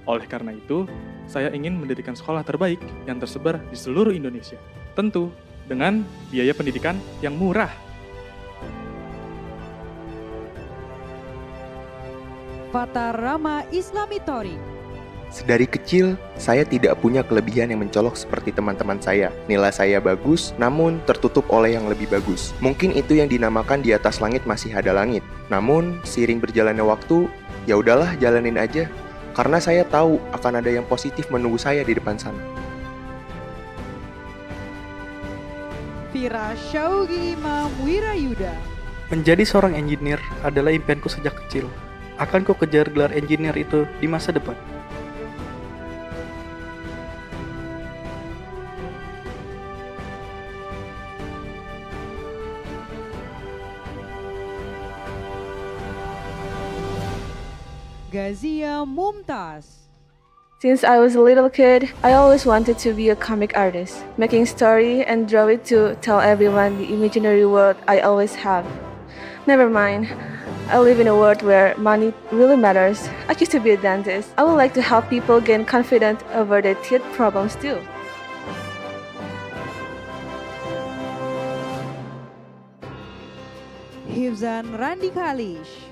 Oleh karena itu, saya ingin mendirikan sekolah terbaik yang tersebar di seluruh Indonesia. Tentu, dengan biaya pendidikan yang murah. Fatar Rama Islami Tori. Sedari kecil, saya tidak punya kelebihan yang mencolok seperti teman-teman saya. Nilai saya bagus, namun tertutup oleh yang lebih bagus. Mungkin itu yang dinamakan di atas langit masih ada langit. Namun, seiring berjalannya waktu, ya udahlah jalanin aja. Karena saya tahu akan ada yang positif menunggu saya di depan sana. Vira Syaugi Imam Wirayuda. Menjadi seorang engineer adalah impianku sejak kecil. Akan ku kejar gelar engineer itu di masa depan. Gazia Mumtaz. Since I was a little kid, I always wanted to be a comic artist, making story and draw it to tell everyone the imaginary world I always have. Never mind, I live in a world where money really matters. I used to be a dentist. I would like to help people gain confidence over their teeth problems too. Hifzan Randi Kalish.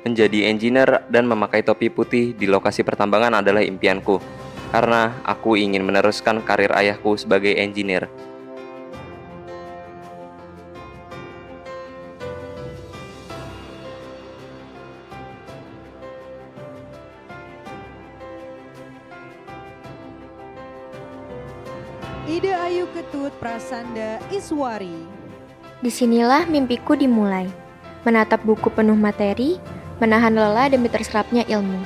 Menjadi engineer dan memakai topi putih di lokasi pertambangan adalah impianku, karena aku ingin meneruskan karir ayahku sebagai engineer. Ida Ayu Ketut Prasanda Iswari. Disinilah mimpiku dimulai. Menatap buku penuh materi, menahan lelah demi terserapnya ilmu.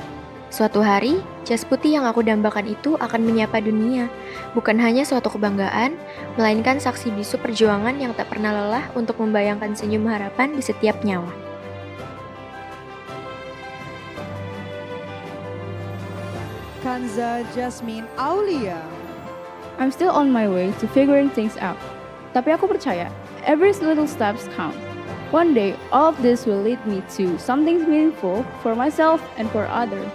Suatu hari, jas putih yang aku dambakan itu akan menyapa dunia. Bukan hanya suatu kebanggaan, melainkan saksi bisu perjuangan yang tak pernah lelah untuk membayangkan senyum harapan di setiap nyawa. Kanza Jasmine Aulia. I'm still on my way to figuring things out. Tapi aku percaya, every little steps count. One day, all of this will lead me to something meaningful for myself and for others.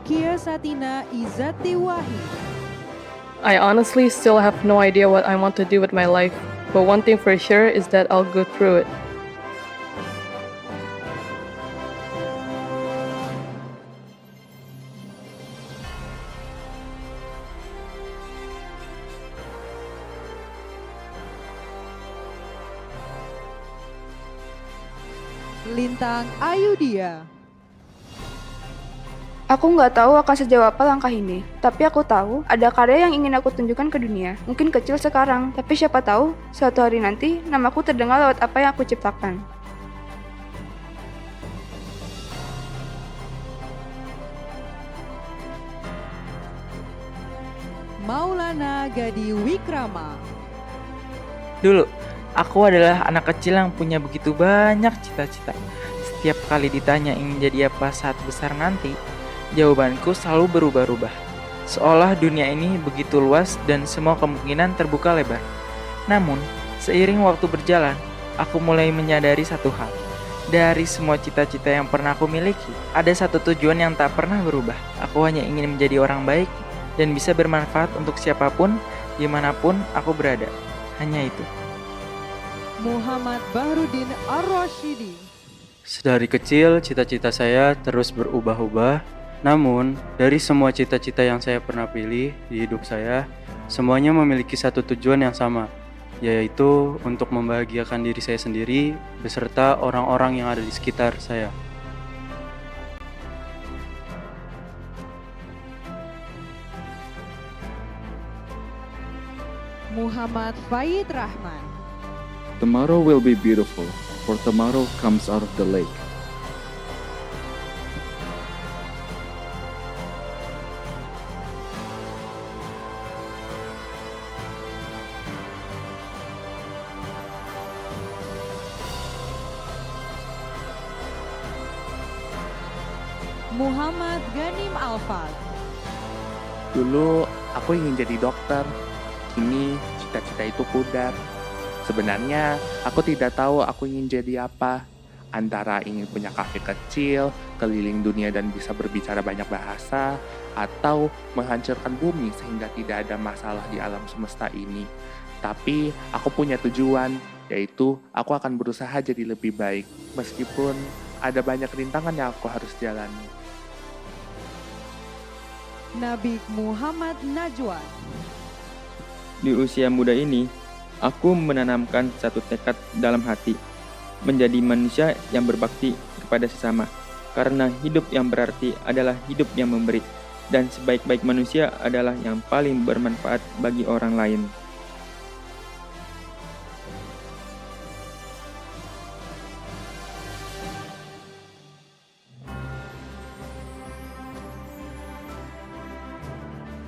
Kia Satina Izati Wahid. I honestly still have no idea what I want to do with my life, but one thing for sure is that I'll go through it. Lintang Ayudia. Aku nggak tahu akan sejauh apa langkah ini, tapi aku tahu ada karya yang ingin aku tunjukkan ke dunia. Mungkin kecil sekarang, tapi siapa tahu suatu hari nanti namaku terdengar lewat apa yang aku ciptakan. Maulana Gadi Wikrama. Dulu, aku adalah anak kecil yang punya begitu banyak cita-cita. Setiap kali ditanya ingin jadi apa saat besar nanti, jawabanku selalu berubah-ubah. Seolah dunia ini begitu luas dan semua kemungkinan terbuka lebar. Namun, seiring waktu berjalan, aku mulai menyadari satu hal. Dari semua cita-cita yang pernah aku miliki, ada satu tujuan yang tak pernah berubah. Aku hanya ingin menjadi orang baik dan bisa bermanfaat untuk siapapun, dimanapun aku berada. Hanya itu. Muhammad Bahrudin Ar-Rashidi. Sedari kecil, cita-cita saya terus berubah-ubah. Namun, dari semua cita-cita yang saya pernah pilih di hidup saya, semuanya memiliki satu tujuan yang sama, yaitu untuk membahagiakan diri saya sendiri beserta orang-orang yang ada di sekitar saya. Muhammad Faid Rahman. Tomorrow will be beautiful, for tomorrow comes out of the lake. Muhammad Ganim Alfad. Dulu aku ingin jadi dokter. Kini cita-cita itu pudar. Sebenarnya aku tidak tahu aku ingin jadi apa. Antara ingin punya kafe kecil, keliling dunia dan bisa berbicara banyak bahasa, atau menghancurkan bumi sehingga tidak ada masalah di alam semesta ini. Tapi aku punya tujuan, yaitu aku akan berusaha jadi lebih baik, meskipun ada banyak rintangan yang aku harus jalani. Nabi Muhammad Najwa. Di usia muda ini, aku menanamkan satu tekad dalam hati, menjadi manusia yang berbakti kepada sesama. Karena hidup yang berarti adalah hidup yang memberi, dan sebaik-baik manusia adalah yang paling bermanfaat bagi orang lain.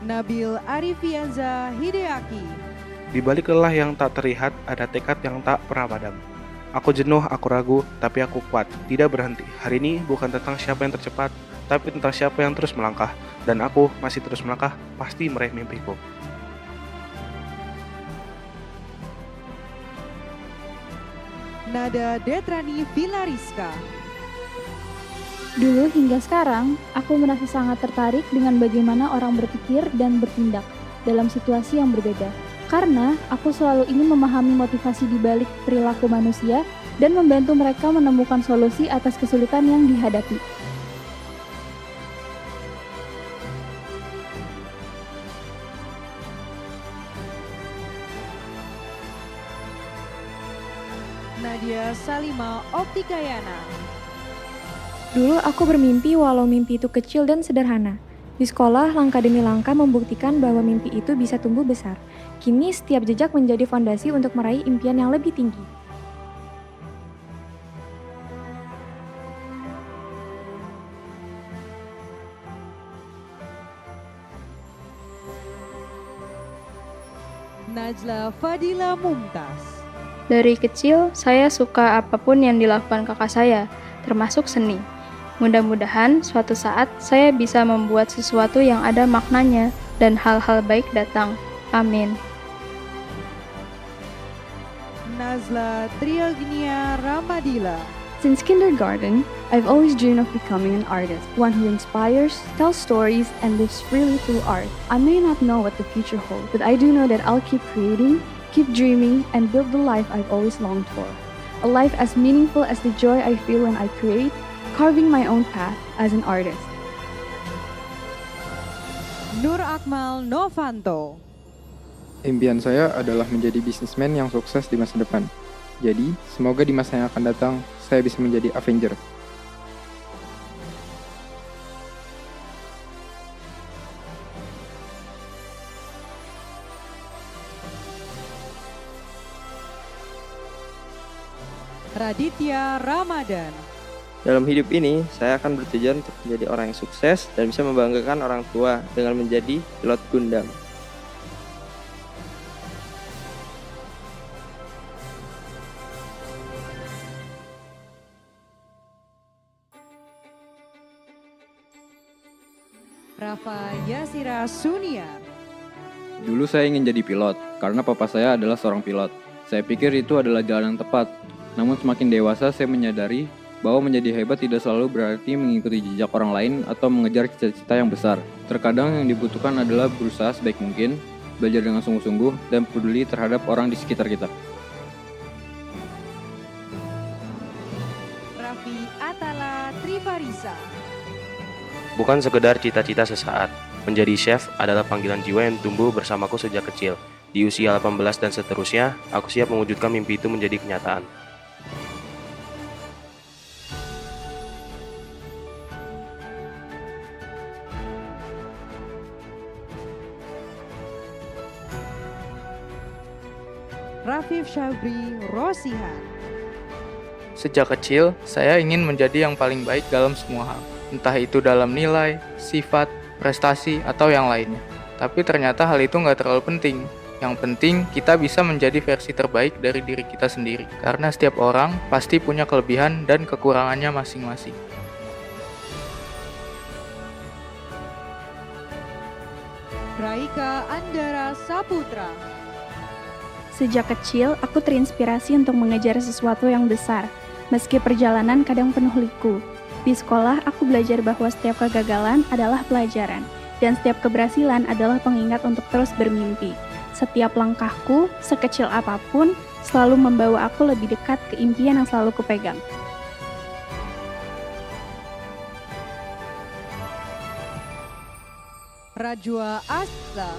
Nabil Arifianza Hideaki. Di balik lelah yang tak terlihat, ada tekad yang tak pernah padam. Aku jenuh, aku ragu, tapi aku kuat, tidak berhenti. Hari ini bukan tentang siapa yang tercepat, tapi tentang siapa yang terus melangkah. Dan aku masih terus melangkah, pasti meraih mimpiku. Nada Detrani Vilariska. Dulu hingga sekarang, aku merasa sangat tertarik dengan bagaimana orang berpikir dan bertindak dalam situasi yang berbeda. Karena aku selalu ingin memahami motivasi di balik perilaku manusia dan membantu mereka menemukan solusi atas kesulitan yang dihadapi. Nadia Salima Optikayana. Dulu aku bermimpi walau mimpi itu kecil dan sederhana. Di sekolah, langkah demi langkah membuktikan bahwa mimpi itu bisa tumbuh besar. Kini setiap jejak menjadi fondasi untuk meraih impian yang lebih tinggi. Najla Fadila Mumtaz. Dari kecil, saya suka apapun yang dilakukan kakak saya, termasuk seni. Mudah-mudahan suatu saat saya bisa membuat sesuatu yang ada maknanya dan hal-hal baik datang. Amin. Nazla Triagnia Ramadila. Since kindergarten, I've always dreamed of becoming an artist, one who inspires, tells stories, and lives freely through art. I may not know what the future holds, but I do know that I'll keep creating, keep dreaming, and build the life I've always longed for. A life as meaningful as the joy I feel when I create, carving my own path as an artist. Nur Akmal Novanto. Impian saya adalah menjadi bisnismen yang sukses di masa depan. Jadi, semoga di masa yang akan datang, saya bisa menjadi Avenger. Raditya Ramadan. Dalam hidup ini, saya akan bertujuan untuk menjadi orang yang sukses dan bisa membanggakan orang tua dengan menjadi pilot Gundam. Rafa Yasira Suniar. Dulu saya ingin jadi pilot, karena papa saya adalah seorang pilot. Saya pikir itu adalah jalan yang tepat. Namun semakin dewasa, saya menyadari bahwa menjadi hebat tidak selalu berarti mengikuti jejak orang lain atau mengejar cita-cita yang besar. Terkadang yang dibutuhkan adalah berusaha sebaik mungkin, belajar dengan sungguh-sungguh, dan peduli terhadap orang di sekitar kita. Raffi Atala Trivarisa. Bukan sekedar cita-cita sesaat. Menjadi chef adalah panggilan jiwa yang tumbuh bersamaku sejak kecil. Di usia 18 dan seterusnya, aku siap mewujudkan mimpi itu menjadi kenyataan. Rafif Syabri Rosihan. Sejak kecil, saya ingin menjadi yang paling baik dalam semua hal. Entah itu dalam nilai, sifat, prestasi, atau yang lainnya. Tapi ternyata hal itu nggak terlalu penting. Yang penting, kita bisa menjadi versi terbaik dari diri kita sendiri. Karena setiap orang pasti punya kelebihan dan kekurangannya masing-masing. Raika Andara Saputra. Sejak kecil, aku terinspirasi untuk mengejar sesuatu yang besar. Meski perjalanan kadang penuh liku, di sekolah aku belajar bahwa setiap kegagalan adalah pelajaran, dan setiap keberhasilan adalah pengingat untuk terus bermimpi. Setiap langkahku, sekecil apapun, selalu membawa aku lebih dekat ke impian yang selalu kupegang. Rajwa Asta.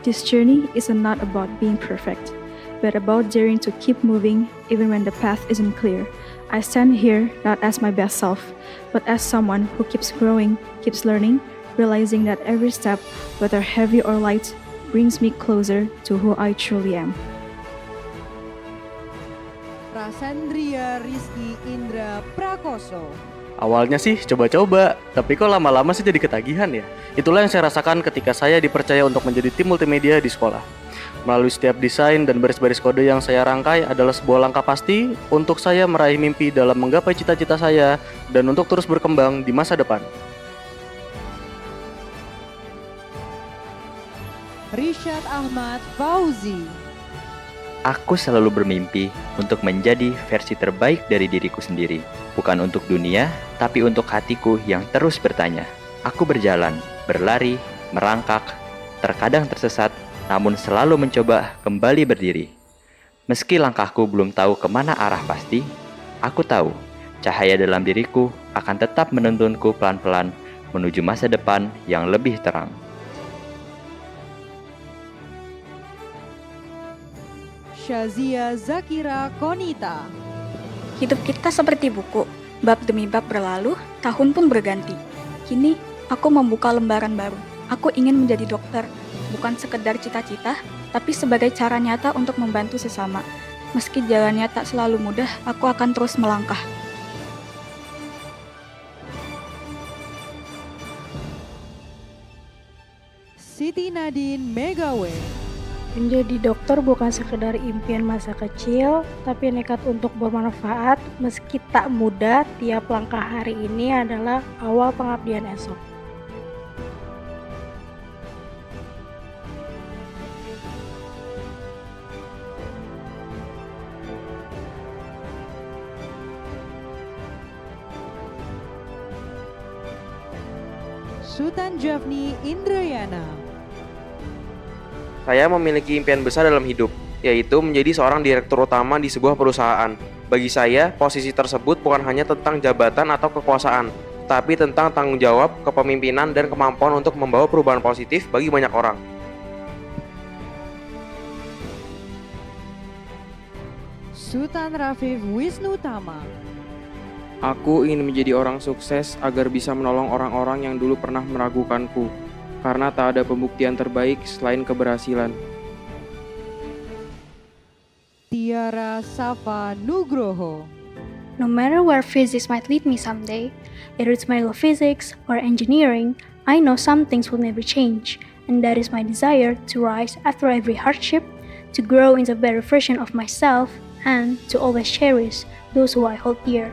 This journey is not about being perfect, but about daring to keep moving even when the path isn't clear. I stand here not as my best self, but as someone who keeps growing, keeps learning, realizing that every step, whether heavy or light, brings me closer to who I truly am. Rasandria Rizky Indra Prakoso. Awalnya sih coba-coba, tapi kok lama-lama sih jadi ketagihan ya. Itulah yang saya rasakan ketika saya dipercaya untuk menjadi tim multimedia di sekolah. Melalui setiap desain dan baris-baris kode yang saya rangkai adalah sebuah langkah pasti untuk saya meraih mimpi dalam menggapai cita-cita saya dan untuk terus berkembang di masa depan. Rishad Ahmad Fauzi. Aku selalu bermimpi untuk menjadi versi terbaik dari diriku sendiri. Bukan untuk dunia, tapi untuk hatiku yang terus bertanya. Aku berjalan, berlari, merangkak, terkadang tersesat, namun selalu mencoba kembali berdiri. Meski langkahku belum tahu kemana arah pasti, aku tahu cahaya dalam diriku akan tetap menuntunku pelan-pelan menuju masa depan yang lebih terang. Shazia Zakira Konita. Hidup kita seperti buku, bab demi bab berlalu, tahun pun berganti. Kini, aku membuka lembaran baru. Aku ingin menjadi dokter, bukan sekedar cita-cita, tapi sebagai cara nyata untuk membantu sesama. Meski jalannya tak selalu mudah, aku akan terus melangkah. Siti Nadine Megawe. Menjadi dokter bukan sekedar impian masa kecil, tapi nekat untuk bermanfaat. Meski tak mudah, tiap langkah hari ini adalah awal pengabdian esok. Sultan Jafni Indrayana. Saya memiliki impian besar dalam hidup, yaitu menjadi seorang direktur utama di sebuah perusahaan. Bagi saya, posisi tersebut bukan hanya tentang jabatan atau kekuasaan, tapi tentang tanggung jawab, kepemimpinan, dan kemampuan untuk membawa perubahan positif bagi banyak orang. Sultan Rafif Wisnutama. Aku ingin menjadi orang sukses agar bisa menolong orang-orang yang dulu pernah meragukanku, karena tak ada pembuktian terbaik selain keberhasilan. Tiara Safa Nugroho. No matter where physics might lead me someday, whether it's medical physics or engineering, I know some things will never change, and that is my desire to rise after every hardship, to grow into a better version of myself, and to always cherish those who I hold dear.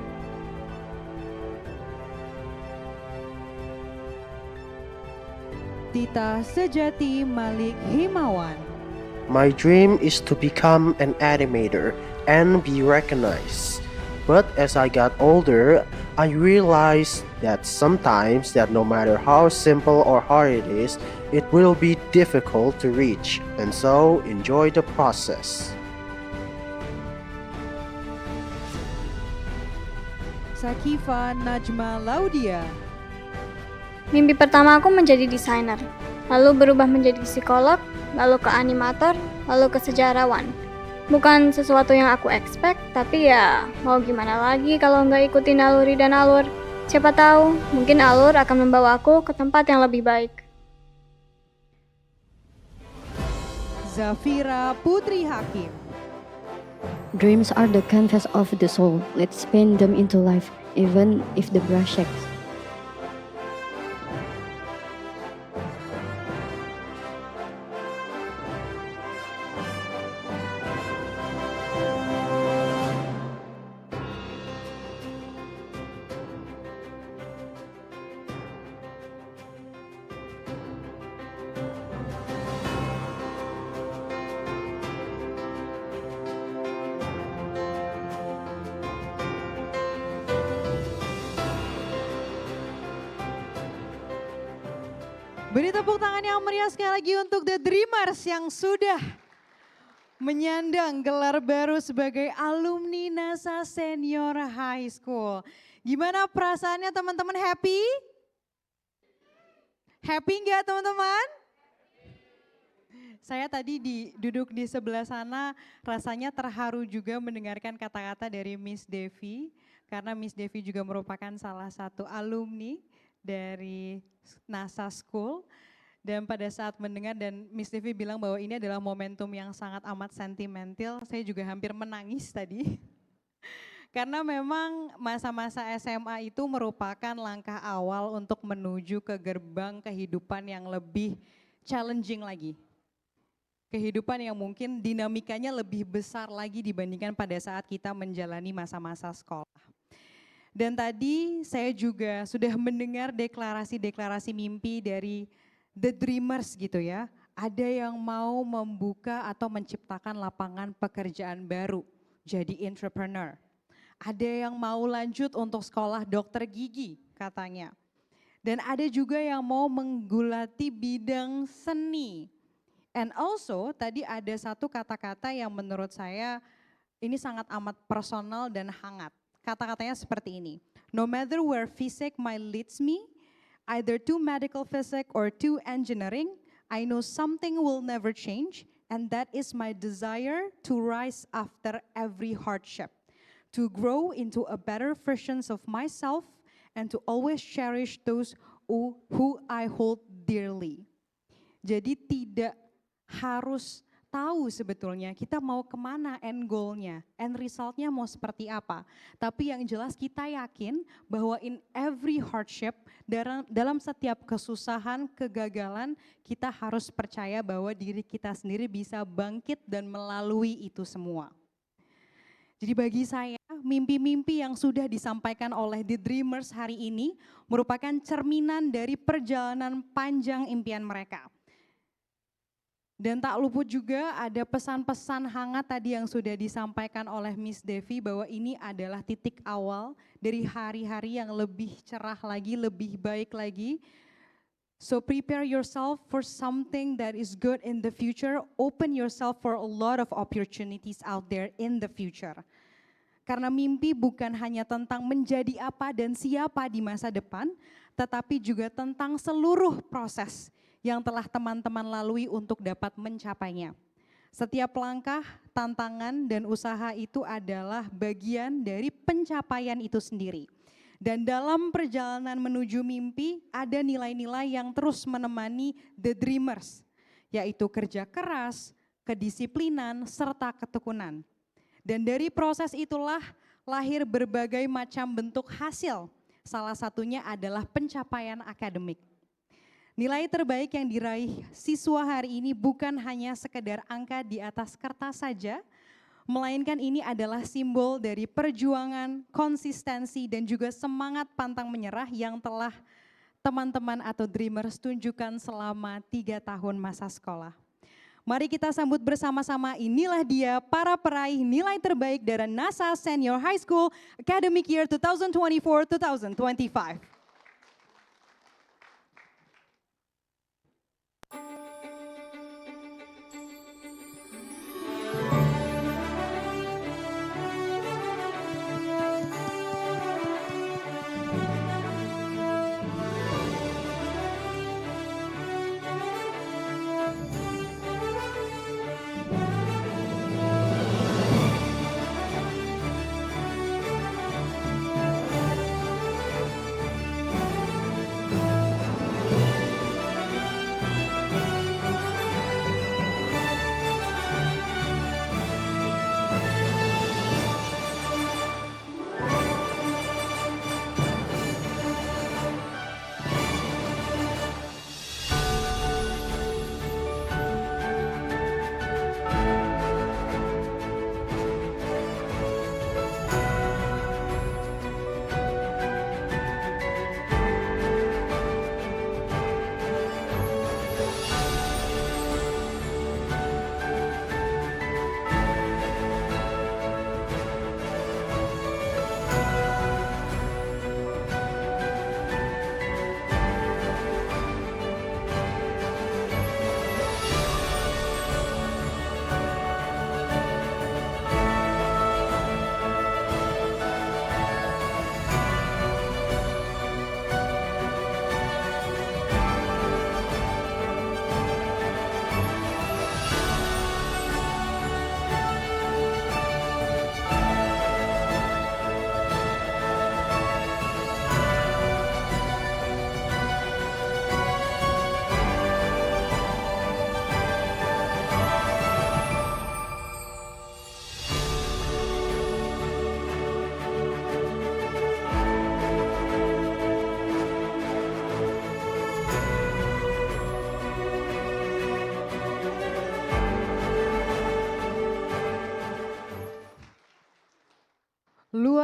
Tita Sejati Malik Himawan. My dream is to become an animator and be recognized. But as I got older, I realized that sometimes that no matter how simple or hard it is, it will be difficult to reach, and so enjoy the process. Sakifa Najma Laudia. Mimpi pertama aku menjadi desainer, lalu berubah menjadi psikolog, lalu ke animator, lalu ke sejarawan. Bukan sesuatu yang aku expect, tapi ya mau gimana lagi kalau nggak ikutin naluri dan alur. Siapa tahu, mungkin alur akan membawa aku ke tempat yang lebih baik. Zafira Putri Hakim. Dreams are the canvas of the soul. Let's paint them into life, even if the brush shakes. Beri tepuk tangan yang meriah sekali lagi untuk The Dreamers yang sudah menyandang gelar baru sebagai alumni NASA Senior High School. Gimana perasaannya teman-teman, happy? Happy nggak teman-teman? Saya tadi duduk di sebelah sana rasanya terharu juga mendengarkan kata-kata dari Miss Devi. Karena Miss Devi juga merupakan salah satu alumni dari NASA School. Dan pada saat mendengar dan Miss Devi bilang bahwa ini adalah momentum yang sangat amat sentimental, saya juga hampir menangis tadi. Karena memang masa-masa SMA itu merupakan langkah awal untuk menuju ke gerbang kehidupan yang lebih challenging lagi. Kehidupan yang mungkin dinamikanya lebih besar lagi dibandingkan pada saat kita menjalani masa-masa sekolah. Dan tadi saya juga sudah mendengar deklarasi-deklarasi mimpi dari The Dreamers gitu ya. Ada yang mau membuka atau menciptakan lapangan pekerjaan baru, jadi entrepreneur. Ada yang mau lanjut untuk sekolah dokter gigi katanya. Dan ada juga yang mau menggulati bidang seni. And also tadi ada satu kata-kata yang menurut saya ini sangat amat personal dan hangat. Kata-katanya seperti ini, no matter where physics might leads me, either to medical physics or to engineering, I know something will never change, and that is my desire to rise after every hardship, to grow into a better version of myself, and to always cherish those who I hold dearly. Jadi tidak harus tahu sebetulnya kita mau kemana end goalnya, end resultnya mau seperti apa. Tapi yang jelas kita yakin bahwa in every hardship, dalam setiap kesusahan, kegagalan, kita harus percaya bahwa diri kita sendiri bisa bangkit dan melalui itu semua. Jadi bagi saya, mimpi-mimpi yang sudah disampaikan oleh The Dreamers hari ini merupakan cerminan dari perjalanan panjang impian mereka. Dan tak luput juga ada pesan-pesan hangat tadi yang sudah disampaikan oleh Miss Devi bahwa ini adalah titik awal dari hari-hari yang lebih cerah lagi, lebih baik lagi. So prepare yourself for something that is good in the future. Open yourself for a lot of opportunities out there in the future. Karena mimpi bukan hanya tentang menjadi apa dan siapa di masa depan, tetapi juga tentang seluruh proses yang telah teman-teman lalui untuk dapat mencapainya. Setiap langkah, tantangan, dan usaha itu adalah bagian dari pencapaian itu sendiri. Dan dalam perjalanan menuju mimpi, ada nilai-nilai yang terus menemani The Dreamers, yaitu kerja keras, kedisiplinan, serta ketekunan. Dan dari proses itulah lahir berbagai macam bentuk hasil, salah satunya adalah pencapaian akademik. Nilai terbaik yang diraih siswa hari ini bukan hanya sekedar angka di atas kertas saja, melainkan ini adalah simbol dari perjuangan, konsistensi, dan juga semangat pantang menyerah yang telah teman-teman atau Dreamers tunjukkan selama 3 tahun masa sekolah. Mari kita sambut bersama-sama, inilah dia para peraih nilai terbaik dari NASA Senior High School Academic Year 2024-2025.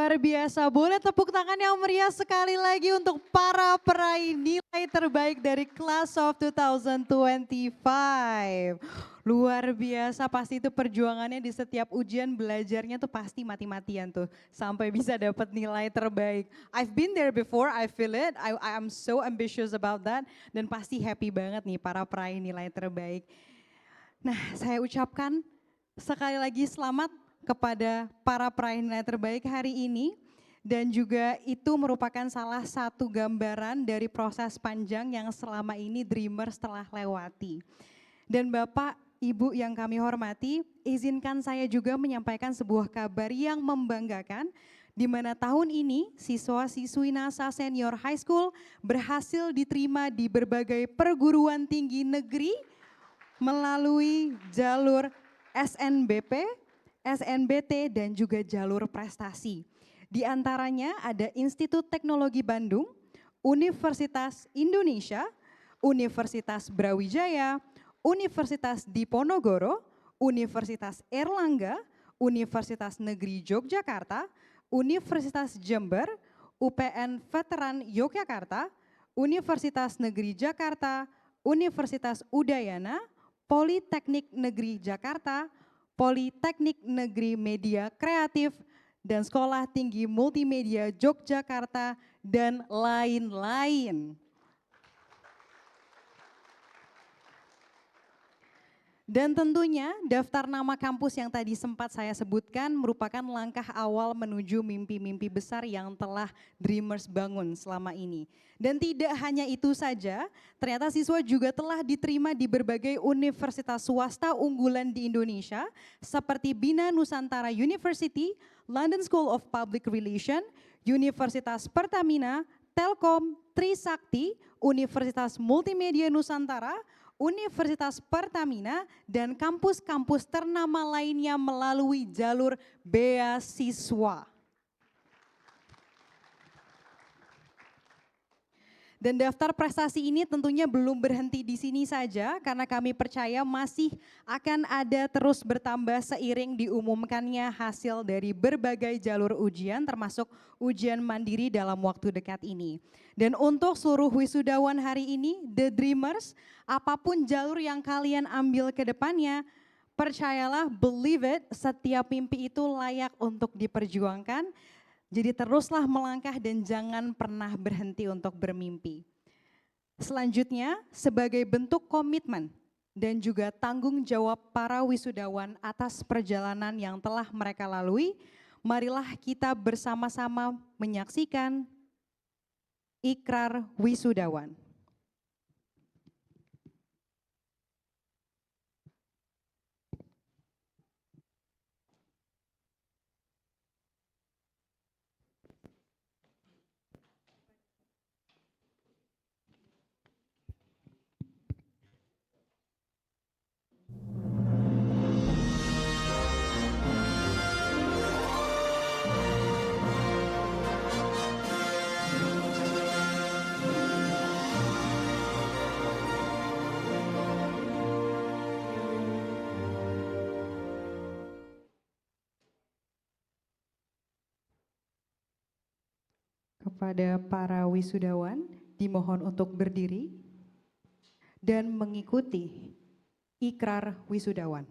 Luar biasa, boleh tepuk tangan yang meriah sekali lagi untuk para peraih nilai terbaik dari Class of 2025. Luar biasa, pasti itu perjuangannya di setiap ujian belajarnya tuh pasti mati-matian tuh. Sampai bisa dapat nilai terbaik. I've been there before, I feel it, I am so ambitious about that. Dan pasti happy banget nih para peraih nilai terbaik. Nah, saya ucapkan sekali lagi selamat kepada para peraih nilai terbaik hari ini, dan juga itu merupakan salah satu gambaran dari proses panjang yang selama ini Dreamers telah lewati. Dan Bapak, Ibu yang kami hormati, izinkan saya juga menyampaikan sebuah kabar yang membanggakan, di mana tahun ini siswa-siswi NASA Senior High School berhasil diterima di berbagai perguruan tinggi negeri melalui jalur SNBP, SNBT, dan juga jalur prestasi. Di antaranya ada Institut Teknologi Bandung, Universitas Indonesia, Universitas Brawijaya, Universitas Diponegoro, Universitas Erlangga, Universitas Negeri Yogyakarta, Universitas Jember, UPN Veteran Yogyakarta, Universitas Negeri Jakarta, Universitas Udayana, Politeknik Negeri Jakarta, Politeknik Negeri Media Kreatif, dan Sekolah Tinggi Multimedia Yogyakarta, dan lain-lain. Dan tentunya daftar nama kampus yang tadi sempat saya sebutkan merupakan langkah awal menuju mimpi-mimpi besar yang telah Dreamers bangun selama ini. Dan tidak hanya itu saja, ternyata siswa juga telah diterima di berbagai universitas swasta unggulan di Indonesia seperti Bina Nusantara University, London School of Public Relations, Universitas Pertamina, Telkom, Trisakti, Universitas Multimedia Nusantara, Universitas Pertamina, dan kampus-kampus ternama lainnya melalui jalur beasiswa. Dan daftar prestasi ini tentunya belum berhenti di sini saja, karena kami percaya masih akan ada terus bertambah seiring diumumkannya hasil dari berbagai jalur ujian, termasuk ujian mandiri dalam waktu dekat ini. Dan untuk seluruh wisudawan hari ini, The Dreamers, apapun jalur yang kalian ambil ke depannya, percayalah, believe it, setiap mimpi itu layak untuk diperjuangkan. Jadi teruslah melangkah dan jangan pernah berhenti untuk bermimpi. Selanjutnya, sebagai bentuk komitmen dan juga tanggung jawab para wisudawan atas perjalanan yang telah mereka lalui, marilah kita bersama-sama menyaksikan ikrar wisudawan. Kepada para wisudawan, dimohon untuk berdiri dan mengikuti ikrar wisudawan.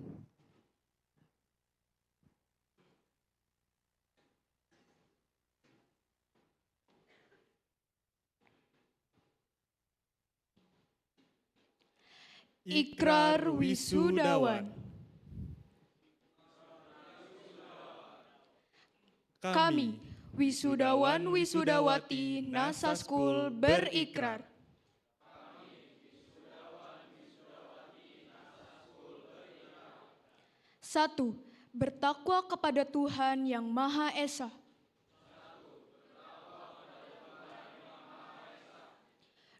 Ikrar wisudawan. Kami, wisudawan-wisudawati NASA School berikrar. 1. Bertakwa kepada Tuhan Yang Maha Esa.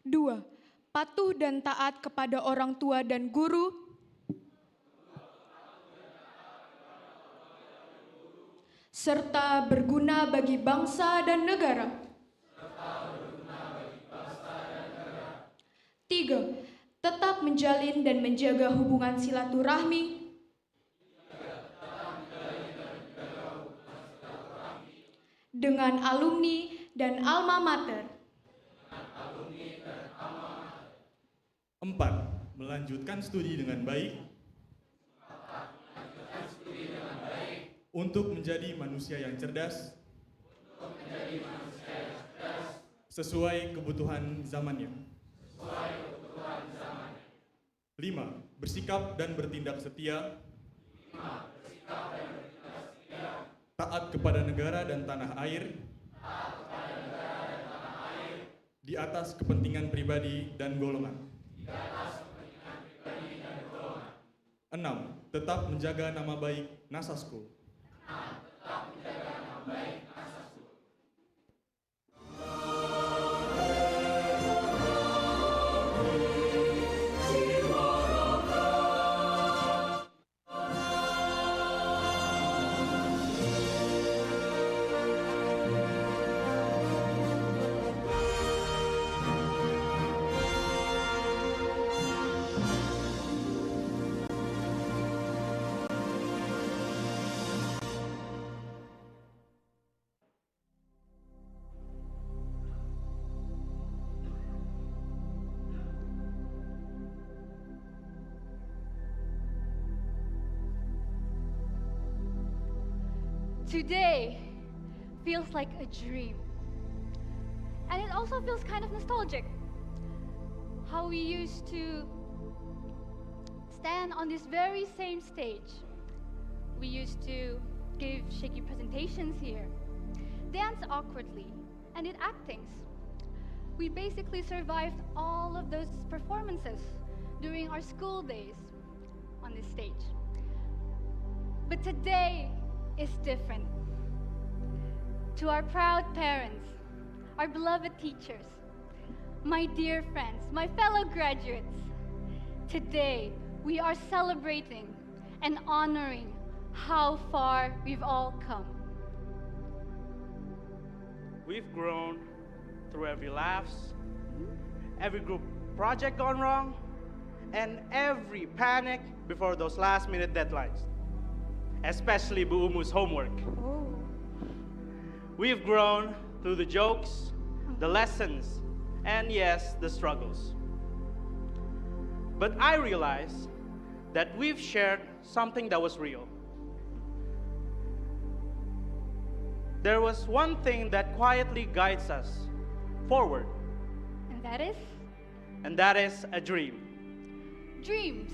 2. Patuh dan taat kepada orang tua dan guru. 3. Serta berguna bagi bangsa dan negara. 3. Tetap menjalin dan menjaga hubungan silaturahmi. dengan alumni dan alma mater. 4. Melanjutkan studi dengan baik untuk menjadi manusia yang cerdas sesuai kebutuhan zamannya. 5. Bersikap dan bertindak setia taat kepada negara dan tanah air di atas kepentingan pribadi dan golongan. 6. Tetap menjaga nama baik Nasasco. Today feels like a dream. And it also feels kind of nostalgic. How we used to stand on this very same stage. We used to give shaky presentations here, dance awkwardly, and did actings. We basically survived all of those performances during our school days on this stage. But today is different. To our proud parents, our beloved teachers, my dear friends, my fellow graduates, today we are celebrating and honoring how far we've all come. We've grown through every laughs, every group project gone wrong, and every panic before those last-minute deadlines. Especially Bu Umu's homework. We've grown through the jokes, the lessons, and yes, the struggles. But I realize that we've shared something that was real. There was one thing that quietly guides us forward. And that is? And that is a dream. Dreams.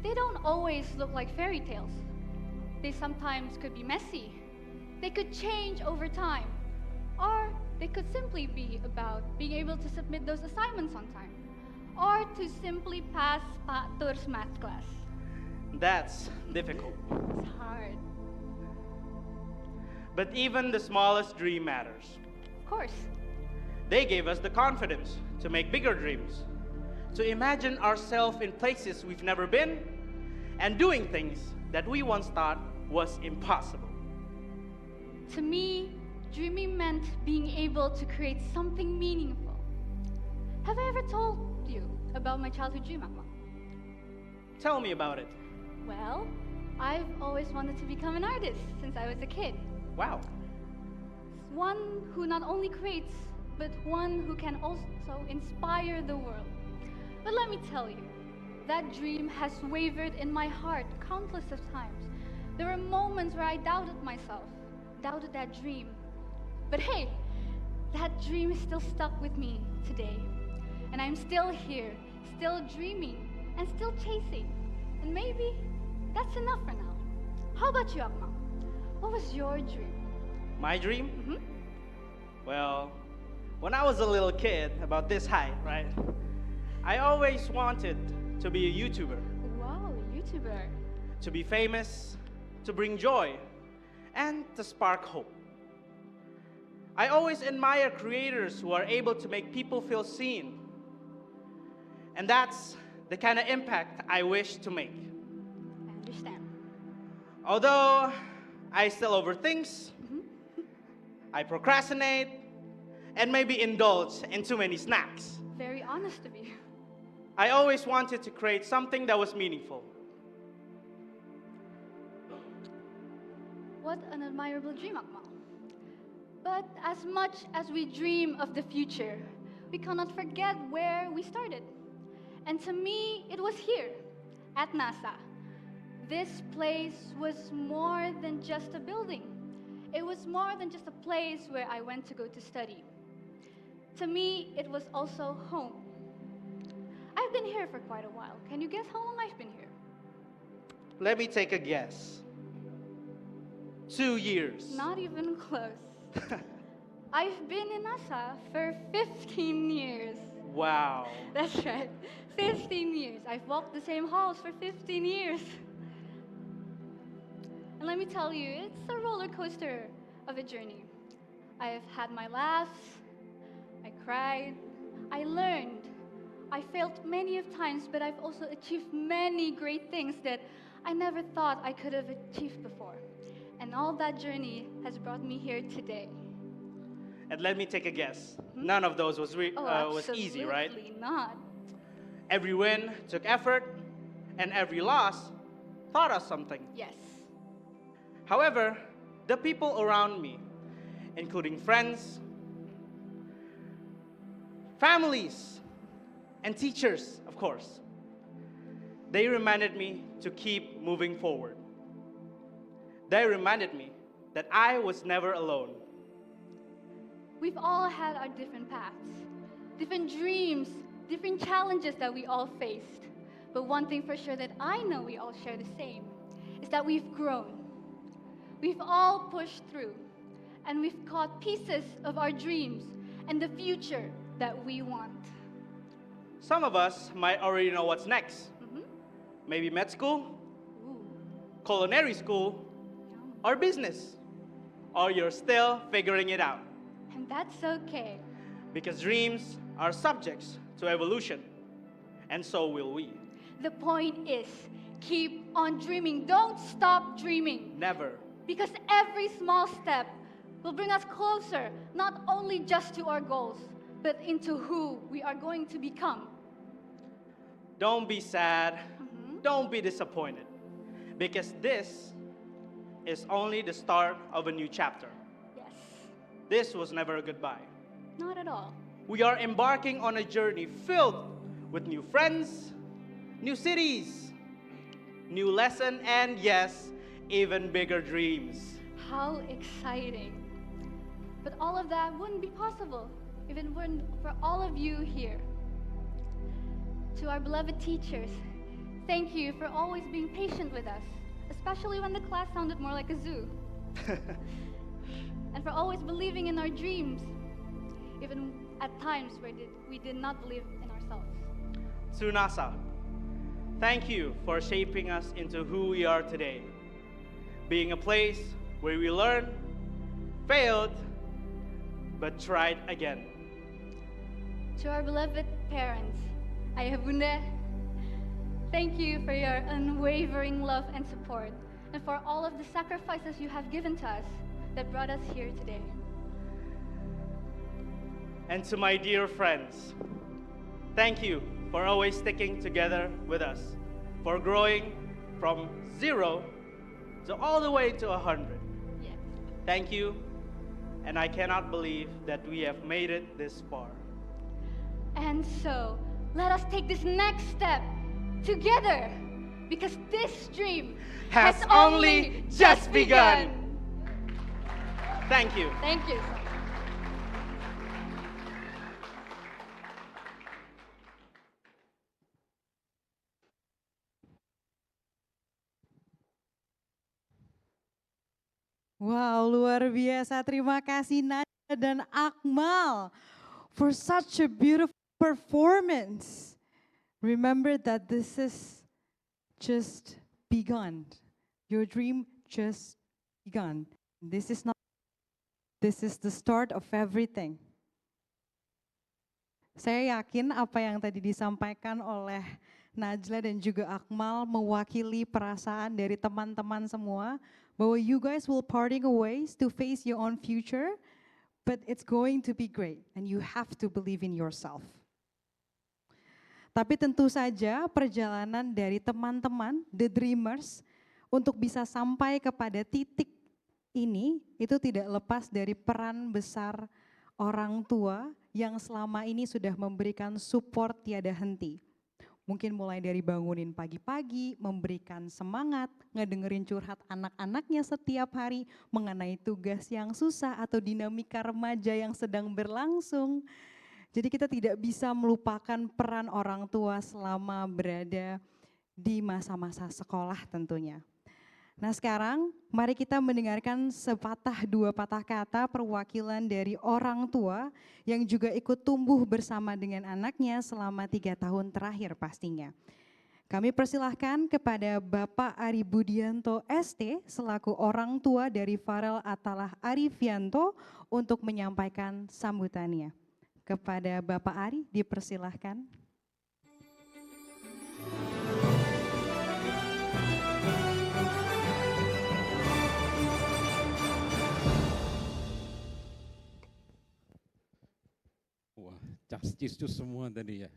They don't always look like fairy tales. They sometimes could be messy. They could change over time. Or they could simply be about being able to submit those assignments on time. Or to simply pass Pak Tur's math class. That's difficult. It's hard. But even the smallest dream matters. Of course. They gave us the confidence to make bigger dreams, to imagine ourselves in places we've never been, and doing things that we once thought was impossible. To me, dreaming meant being able to create something meaningful. Have I ever told you about my childhood dream, Akmal? Tell me about it. Well, I've always wanted to become an artist since I was a kid. Wow. One who not only creates, but one who can also inspire the world. But let me tell you, that dream has wavered in my heart countless of times. There were moments where I doubted myself, doubted that dream. But hey, that dream is still stuck with me today. And I'm still here, still dreaming, and still chasing. And maybe that's enough for now. How about you, Akmal? What was your dream? My dream? Well, when I was a little kid, about this height, right? I always wanted to be a YouTuber. Wow, YouTuber. To be famous, to bring joy, and to spark hope. I always admire creators who are able to make people feel seen. And that's the kind of impact I wish to make. I understand. Although I still overthink, I procrastinate, and maybe indulge in too many snacks. Very honest of you. I always wanted to create something that was meaningful. What an admirable dream, Akmal. But as much as we dream of the future, we cannot forget where we started. And to me, it was here, at NASA. This place was more than just a building. It was more than just a place where I went to go to study. To me, it was also home. I've been here for quite a while. Can you guess how long I've been here? Let me take a guess. 2 years. Not even close. I've been in NASA for 15 years. Wow. That's right, 15 years. I've walked the same halls for 15 years. And let me tell you, it's a roller coaster of a journey. I have had my laughs, I cried, I learned. I failed many of times, but I've also achieved many great things that I never thought I could have achieved before. And all that journey has brought me here today. And let me take a guess. None of those was easy, right? Absolutely not. Every win took effort, and every loss taught us something. Yes. However, the people around me, including friends, families, and teachers, of course, they reminded me to keep moving forward. They reminded me that I was never alone. We've all had our different paths, different dreams, different challenges that we all faced. But one thing for sure that I know we all share the same is that we've grown. We've all pushed through, and we've caught pieces of our dreams and the future that we want. Some of us might already know what's next. Maybe med school, culinary school, or business. Or you're still figuring it out. And that's okay. Because dreams are subjects to evolution, and so will we. The point is, keep on dreaming. Don't stop dreaming. Never. Because every small step will bring us closer, not only just to our goals, but into who we are going to become. Don't be sad. Don't be disappointed. Because this is only the start of a new chapter. Yes. This was never a goodbye. Not at all. We are embarking on a journey filled with new friends, new cities, new lesson, and yes, even bigger dreams. How exciting. But all of that wouldn't be possible if it weren't for all of you here. To our beloved teachers, thank you for always being patient with us, especially when the class sounded more like a zoo. And for always believing in our dreams, even at times where we did not believe in ourselves. To NASA, thank you for shaping us into who we are today. Being a place where we learned, failed, but tried again. To our beloved parents, Ayah Bunda, thank you for your unwavering love and support, and for all of the sacrifices you have given to us that brought us here today. And to my dear friends, thank you for always sticking together with us, for growing from 0 to all the way to 100. Yes. Thank you, and I cannot believe that we have made it this far. And so, let us take this next step together, because this dream Has only just begun. Thank you. Thank you. Wow, luar biasa. Terima kasih Nadia dan Akmal for such a beautiful performance. Remember that this is just begun. Your dream just begun. This is the start of everything. Saya yakin apa yang tadi disampaikan oleh Najla dan juga Akmal mewakili perasaan dari teman-teman semua bahwa you guys will parting ways to face your own future, but it's going to be great and you have to believe in yourself. Tapi tentu saja perjalanan dari teman-teman, the dreamers, untuk bisa sampai kepada titik ini itu tidak lepas dari peran besar orang tua yang selama ini sudah memberikan support tiada henti. Mungkin mulai dari bangunin pagi-pagi, memberikan semangat, ngedengerin curhat anak-anaknya setiap hari mengenai tugas yang susah atau dinamika remaja yang sedang berlangsung. Jadi kita tidak bisa melupakan peran orang tua selama berada di masa-masa sekolah tentunya. Nah sekarang mari kita mendengarkan sepatah dua patah kata perwakilan dari orang tua yang juga ikut tumbuh bersama dengan anaknya selama 3 tahun terakhir pastinya. Kami persilahkan kepada Bapak Ari Budianto ST selaku orang tua dari Farel Atalah Arifianto untuk menyampaikan sambutannya. Kepada Bapak Ari dipersilahkan. Wah, capcis-cus semua tadi ya.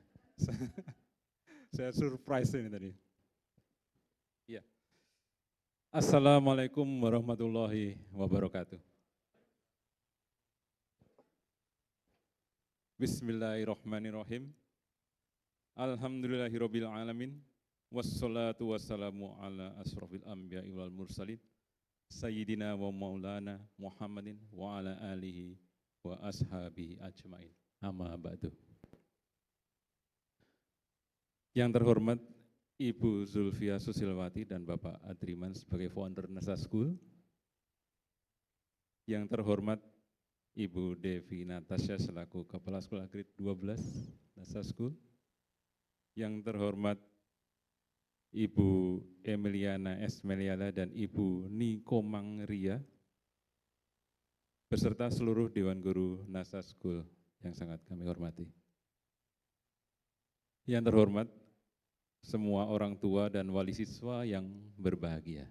Saya surprise ini tadi. Ya. Assalamualaikum warahmatullahi wabarakatuh. Bismillahirrahmanirrahim. Alhamdulillahirabbil alamin. Wassalatu wassalamu ala asrofil anbiya'i wal mursalin. Sayyidina wa maulana Muhammadin wa ala alihi wa ashabihi ajmain. Amma ba'du. Yang terhormat Ibu Zulfia Susilwati dan Bapak Adriman sebagai founder NASA School. Yang terhormat Ibu Devi Natasha selaku Kepala Sekolah Grade 12 NASA School. Yang terhormat Ibu Emiliana S. Meliala dan Ibu Niko Mangria beserta seluruh Dewan Guru NASA School yang sangat kami hormati. Yang terhormat semua orang tua dan wali siswa yang berbahagia.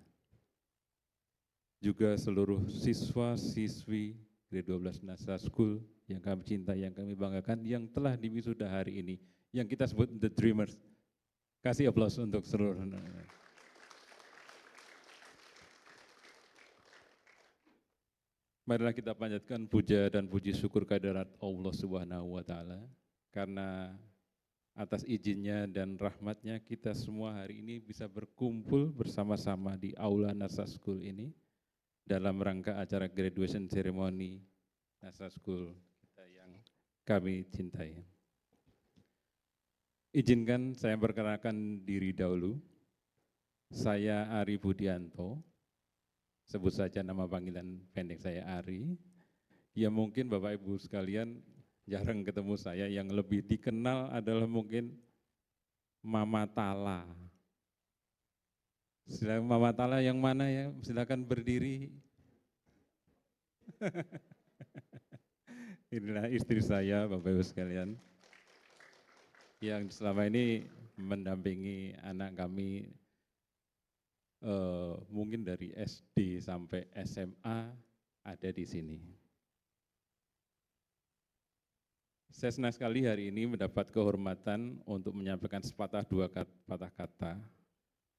Juga seluruh siswa-siswi Grade 12 NASA School yang kami cintai, yang kami banggakan, yang telah diwisuda hari ini, yang kita sebut The Dreamers. Kasih aplaus untuk seluruh. Marilah kita panjatkan puja dan puji syukur kehadirat Allah Subhanahu wa Ta'ala, karena atas izinnya dan rahmatnya kita semua hari ini bisa berkumpul bersama-sama di Aula NASA School ini dalam rangka acara graduation ceremony NASA School kita yang kami cintai. Izinkan saya perkenalkan diri dahulu. Saya Ari Budianto. Sebut saja nama panggilan pendek saya Ari. Ya mungkin Bapak Ibu sekalian jarang ketemu saya, yang lebih dikenal adalah mungkin Mama Tala. Silakan Mama Tala yang mana ya? Silakan berdiri. Inilah istri saya Bapak Ibu sekalian, yang selama ini mendampingi anak kami mungkin dari SD sampai SMA ada di sini. Saya senang sekali hari ini mendapat kehormatan untuk menyampaikan sepatah dua patah kata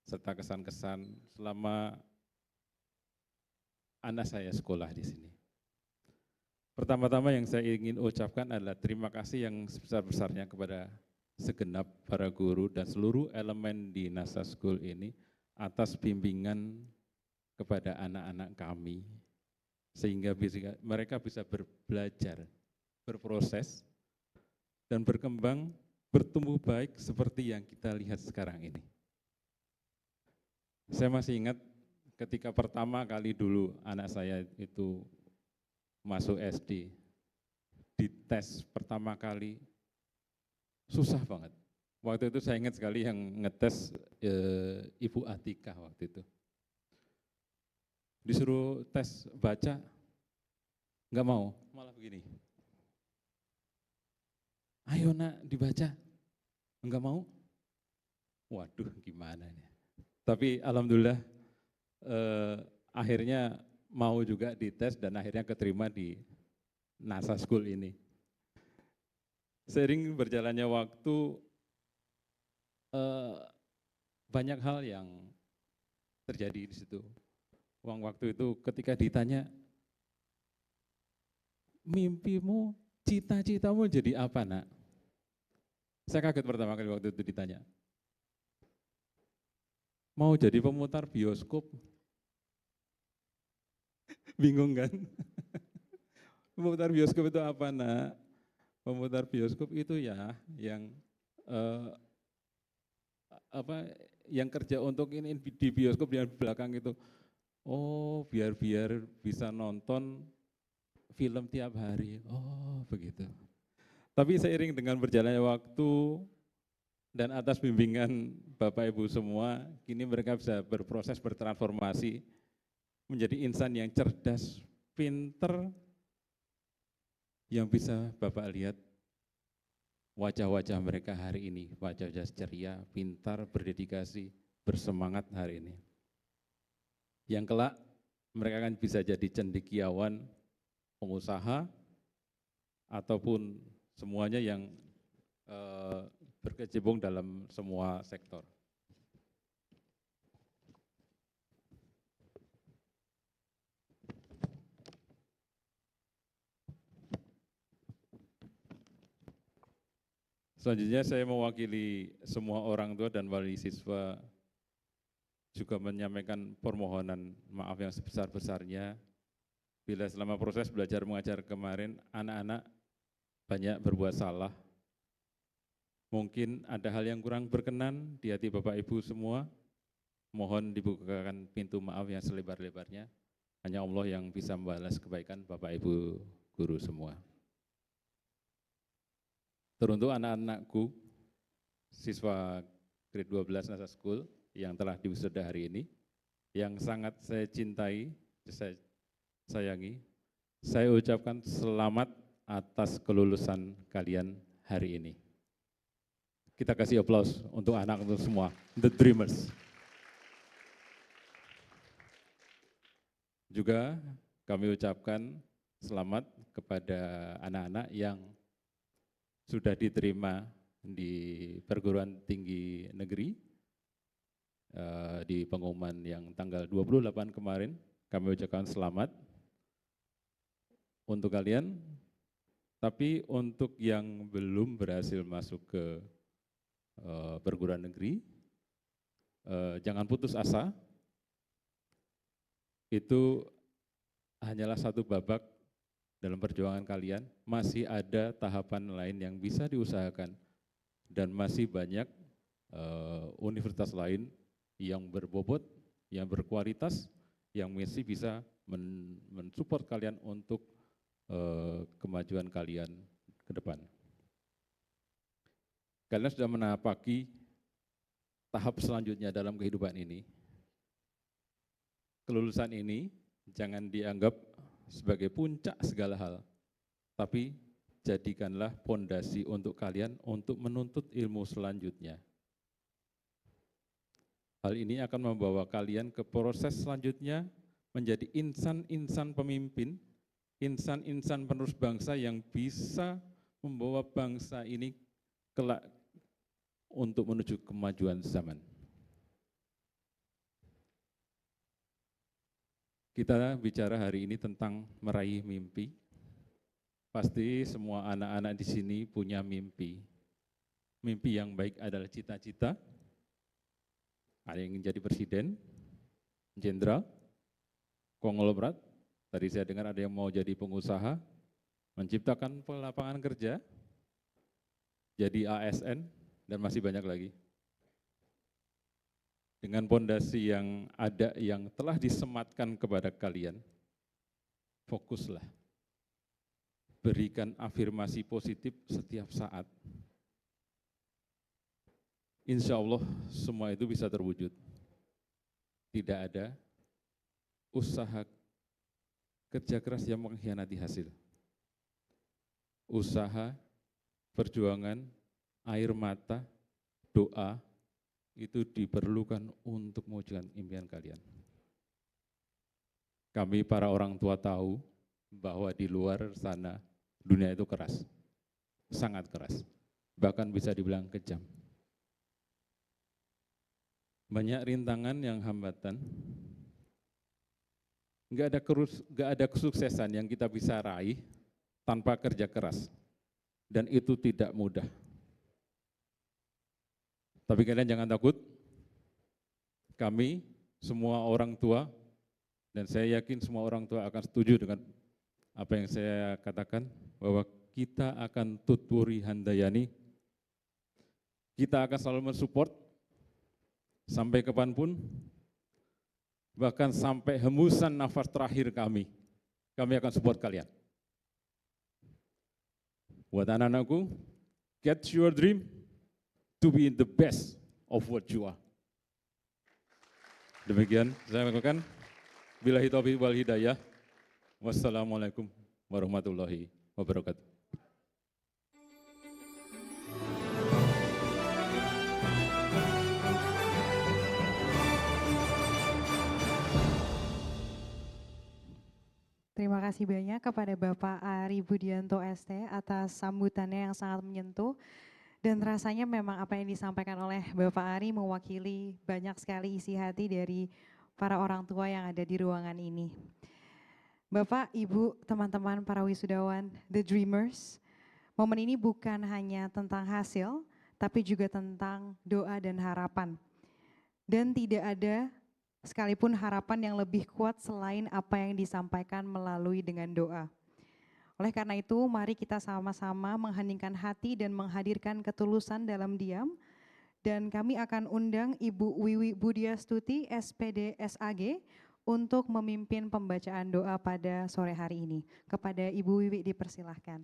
serta kesan-kesan selama anak saya sekolah di sini. Pertama-tama yang saya ingin ucapkan adalah terima kasih yang sebesar-besarnya kepada segenap para guru dan seluruh elemen di NASA School ini atas bimbingan kepada anak-anak kami, sehingga mereka bisa belajar, berproses, dan berkembang, bertumbuh baik seperti yang kita lihat sekarang ini. Saya masih ingat ketika pertama kali dulu anak saya itu masuk SD, di tes pertama kali, susah banget. Waktu itu saya ingat sekali yang ngetes Ibu Atika waktu itu. Disuruh tes baca, nggak mau, malah begini. Ayo nak dibaca, enggak mau. Waduh gimana nih. Tapi alhamdulillah akhirnya mau juga dites dan akhirnya keterima di NASA School ini. Seiring berjalannya waktu, banyak hal yang terjadi di situ. Uang waktu itu ketika ditanya, mimpimu, cita-citamu jadi apa nak? Saya kaget pertama kali waktu itu ditanya. Mau jadi pemutar bioskop? Bingung kan? Pemutar bioskop itu apa nak? Pemutar bioskop itu ya yang yang kerja untuk ini di bioskop di belakang itu. Oh, biar bisa nonton film tiap hari. Oh, begitu. Tapi seiring dengan berjalannya waktu dan atas bimbingan Bapak Ibu semua, kini mereka bisa berproses bertransformasi menjadi insan yang cerdas, pinter, yang bisa Bapak lihat wajah-wajah mereka hari ini, wajah-wajah ceria, pintar, berdedikasi, bersemangat hari ini. Yang kelak mereka akan bisa jadi cendekiawan, pengusaha, ataupun semuanya yang berkecimpung dalam semua sektor. Selanjutnya saya mewakili semua orang tua dan wali siswa juga menyampaikan permohonan maaf yang sebesar-besarnya bila selama proses belajar mengajar kemarin anak-anak banyak berbuat salah. Mungkin ada hal yang kurang berkenan di hati Bapak Ibu semua. Mohon dibukakan pintu maaf yang selebar-lebarnya. Hanya Allah yang bisa membalas kebaikan Bapak Ibu guru semua. Teruntuk anak-anakku, siswa grade 12 NASA School yang telah diwisuda hari ini, yang sangat saya cintai, saya sayangi, saya ucapkan selamat atas kelulusan kalian hari ini. Kita kasih aplaus untuk anak untuk semua, the dreamers. Juga kami ucapkan selamat kepada anak-anak yang sudah diterima di perguruan tinggi negeri di pengumuman yang tanggal 28 kemarin. Kami ucapkan selamat untuk kalian. Tapi untuk yang belum berhasil masuk ke perguruan negeri, jangan putus asa. Itu hanyalah satu babak dalam perjuangan kalian. Masih ada tahapan lain yang bisa diusahakan dan masih banyak universitas lain yang berbobot, yang berkualitas, yang masih bisa mensupport kalian untuk kemajuan kalian ke depan. Kalian sudah menapaki tahap selanjutnya dalam kehidupan ini. Kelulusan ini jangan dianggap sebagai puncak segala hal, tapi jadikanlah pondasi untuk kalian untuk menuntut ilmu selanjutnya. Hal ini akan membawa kalian ke proses selanjutnya menjadi insan-insan pemimpin, insan-insan penerus bangsa yang bisa membawa bangsa ini kelak untuk menuju kemajuan zaman. Kita bicara hari ini tentang meraih mimpi. Pasti semua anak-anak di sini punya mimpi. Mimpi yang baik adalah cita-cita. Ada yang ingin jadi presiden, jenderal, konglomerat. Tadi saya dengar ada yang mau jadi pengusaha, menciptakan lapangan kerja, jadi ASN, dan masih banyak lagi. Dengan pondasi yang ada, yang telah disematkan kepada kalian, fokuslah. Berikan afirmasi positif setiap saat. Insya Allah semua itu bisa terwujud. Tidak ada usaha kerja keras yang mengkhianati hasil. Usaha, perjuangan, air mata, doa, itu diperlukan untuk mewujudkan impian kalian. Kami para orang tua tahu bahwa di luar sana dunia itu keras, sangat keras, bahkan bisa dibilang kejam. Banyak rintangan yang hambatan, nggak ada kesuksesan yang kita bisa raih tanpa kerja keras. Dan itu tidak mudah. Tapi kalian jangan takut, kami semua orang tua, dan saya yakin semua orang tua akan setuju dengan apa yang saya katakan, bahwa kita akan tuturi handayani, kita akan selalu mensupport, sampai kapanpun, bahkan sampai hembusan nafas terakhir kami akan support kalian. Buat anak-anakku, get your dream to be the best of what you are. Demikian saya lakukan. Billahi taufiq wal hidayah. Wassalamualaikum warahmatullahi wabarakatuh. Terima kasih banyak kepada Bapak Ari Budianto ST atas sambutannya yang sangat menyentuh. Dan rasanya memang apa yang disampaikan oleh Bapak Ari mewakili banyak sekali isi hati dari para orang tua yang ada di ruangan ini. Bapak, Ibu, teman-teman para wisudawan, The Dreamers, momen ini bukan hanya tentang hasil, tapi juga tentang doa dan harapan. Dan tidak ada sekalipun harapan yang lebih kuat selain apa yang disampaikan melalui dengan doa. Oleh karena itu, mari kita sama-sama mengheningkan hati dan menghadirkan ketulusan dalam diam. Dan kami akan undang Ibu Wiwi Budiastuti, SPD SAG, untuk memimpin pembacaan doa pada sore hari ini. Kepada Ibu Wiwi dipersilahkan.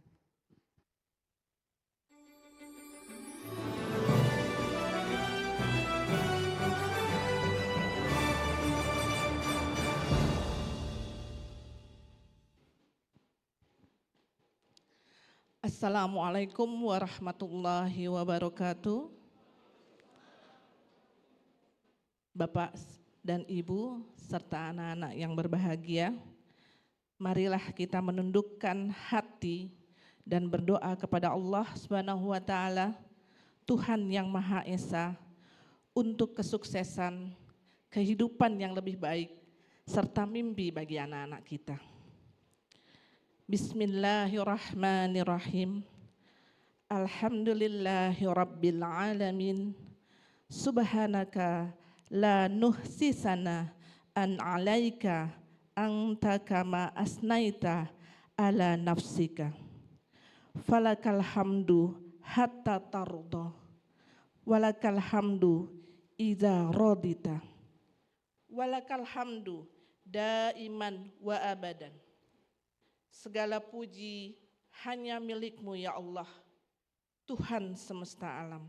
Assalamualaikum warahmatullahi wabarakatuh. Bapak dan Ibu serta anak-anak yang berbahagia, marilah kita menundukkan hati dan berdoa kepada Allah Subhanahu wa taala, Tuhan yang Maha Esa, untuk kesuksesan, kehidupan yang lebih baik serta mimpi bagi anak-anak kita. Bismillahirrahmanirrahim. Alhamdulillahi rabbil alamin. Subhanaka la nuhsi sana an alaika anta kama asnaita ala nafsika. Falakal hamdu hatta tarda. Walakal hamdu idza radita. Walakal hamdu daiman wa abadan. Segala puji hanya milik-Mu ya Allah, Tuhan semesta alam.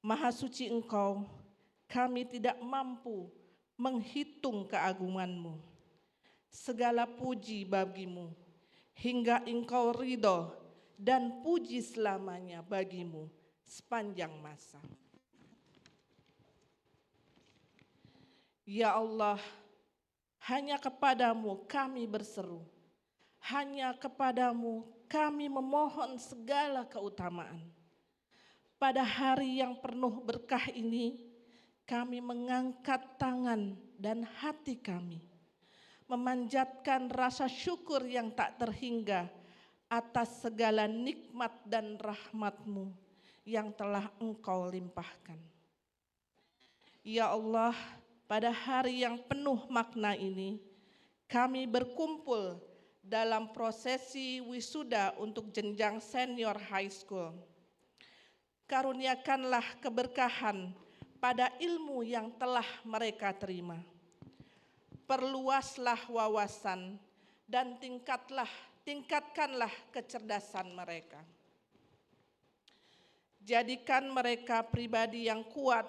Maha suci Engkau, kami tidak mampu menghitung keagungan-Mu. Segala puji bagi-Mu, hingga Engkau ridho dan puji selamanya bagi-Mu sepanjang masa. Ya Allah, hanya kepadamu kami berseru. Hanya kepadamu kami memohon segala keutamaan. Pada hari yang penuh berkah ini, kami mengangkat tangan dan hati kami, memanjatkan rasa syukur yang tak terhingga atas segala nikmat dan rahmat-Mu yang telah Engkau limpahkan. Ya Allah, pada hari yang penuh makna ini, kami berkumpul dalam prosesi wisuda untuk jenjang senior high school. Karuniakanlah keberkahan pada ilmu yang telah mereka terima. Perluaslah wawasan dan tingkatkanlah kecerdasan mereka. Jadikan mereka pribadi yang kuat,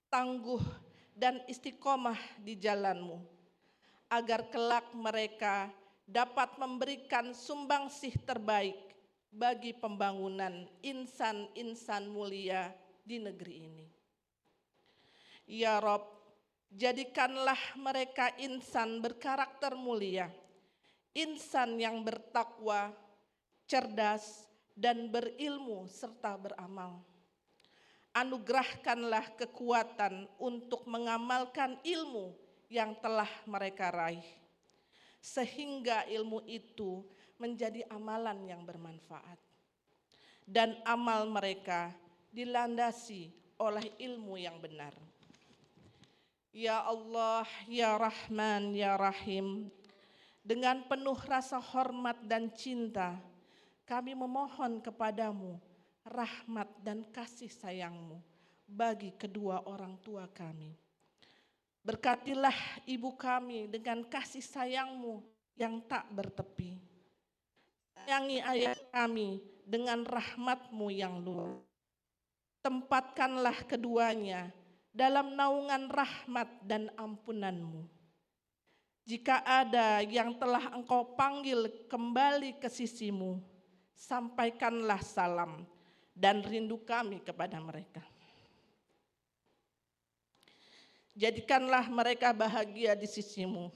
tangguh, dan istiqomah di jalan-Mu, agar kelak mereka dapat memberikan sumbangsih terbaik bagi pembangunan insan-insan mulia di negeri ini. Ya Rob, jadikanlah mereka insan berkarakter mulia, insan yang bertakwa, cerdas, dan berilmu serta beramal. Anugerahkanlah kekuatan untuk mengamalkan ilmu yang telah mereka raih. sehingga ilmu itu menjadi amalan yang bermanfaat. Dan amal mereka dilandasi oleh ilmu yang benar. Ya Allah, Ya Rahman, Ya Rahim, dengan penuh rasa hormat dan cinta, kami memohon kepadamu rahmat dan kasih sayang-Mu bagi kedua orang tua kami. Berkatilah ibu kami dengan kasih sayang-Mu yang tak bertepi. Sayangi ayah kami dengan rahmat-Mu yang luas. Tempatkanlah keduanya dalam naungan rahmat dan ampunan-Mu. Jika ada yang telah Engkau panggil kembali ke sisi-Mu, sampaikanlah salam dan rindu kami kepada mereka. Jadikanlah mereka bahagia di sisi-Mu,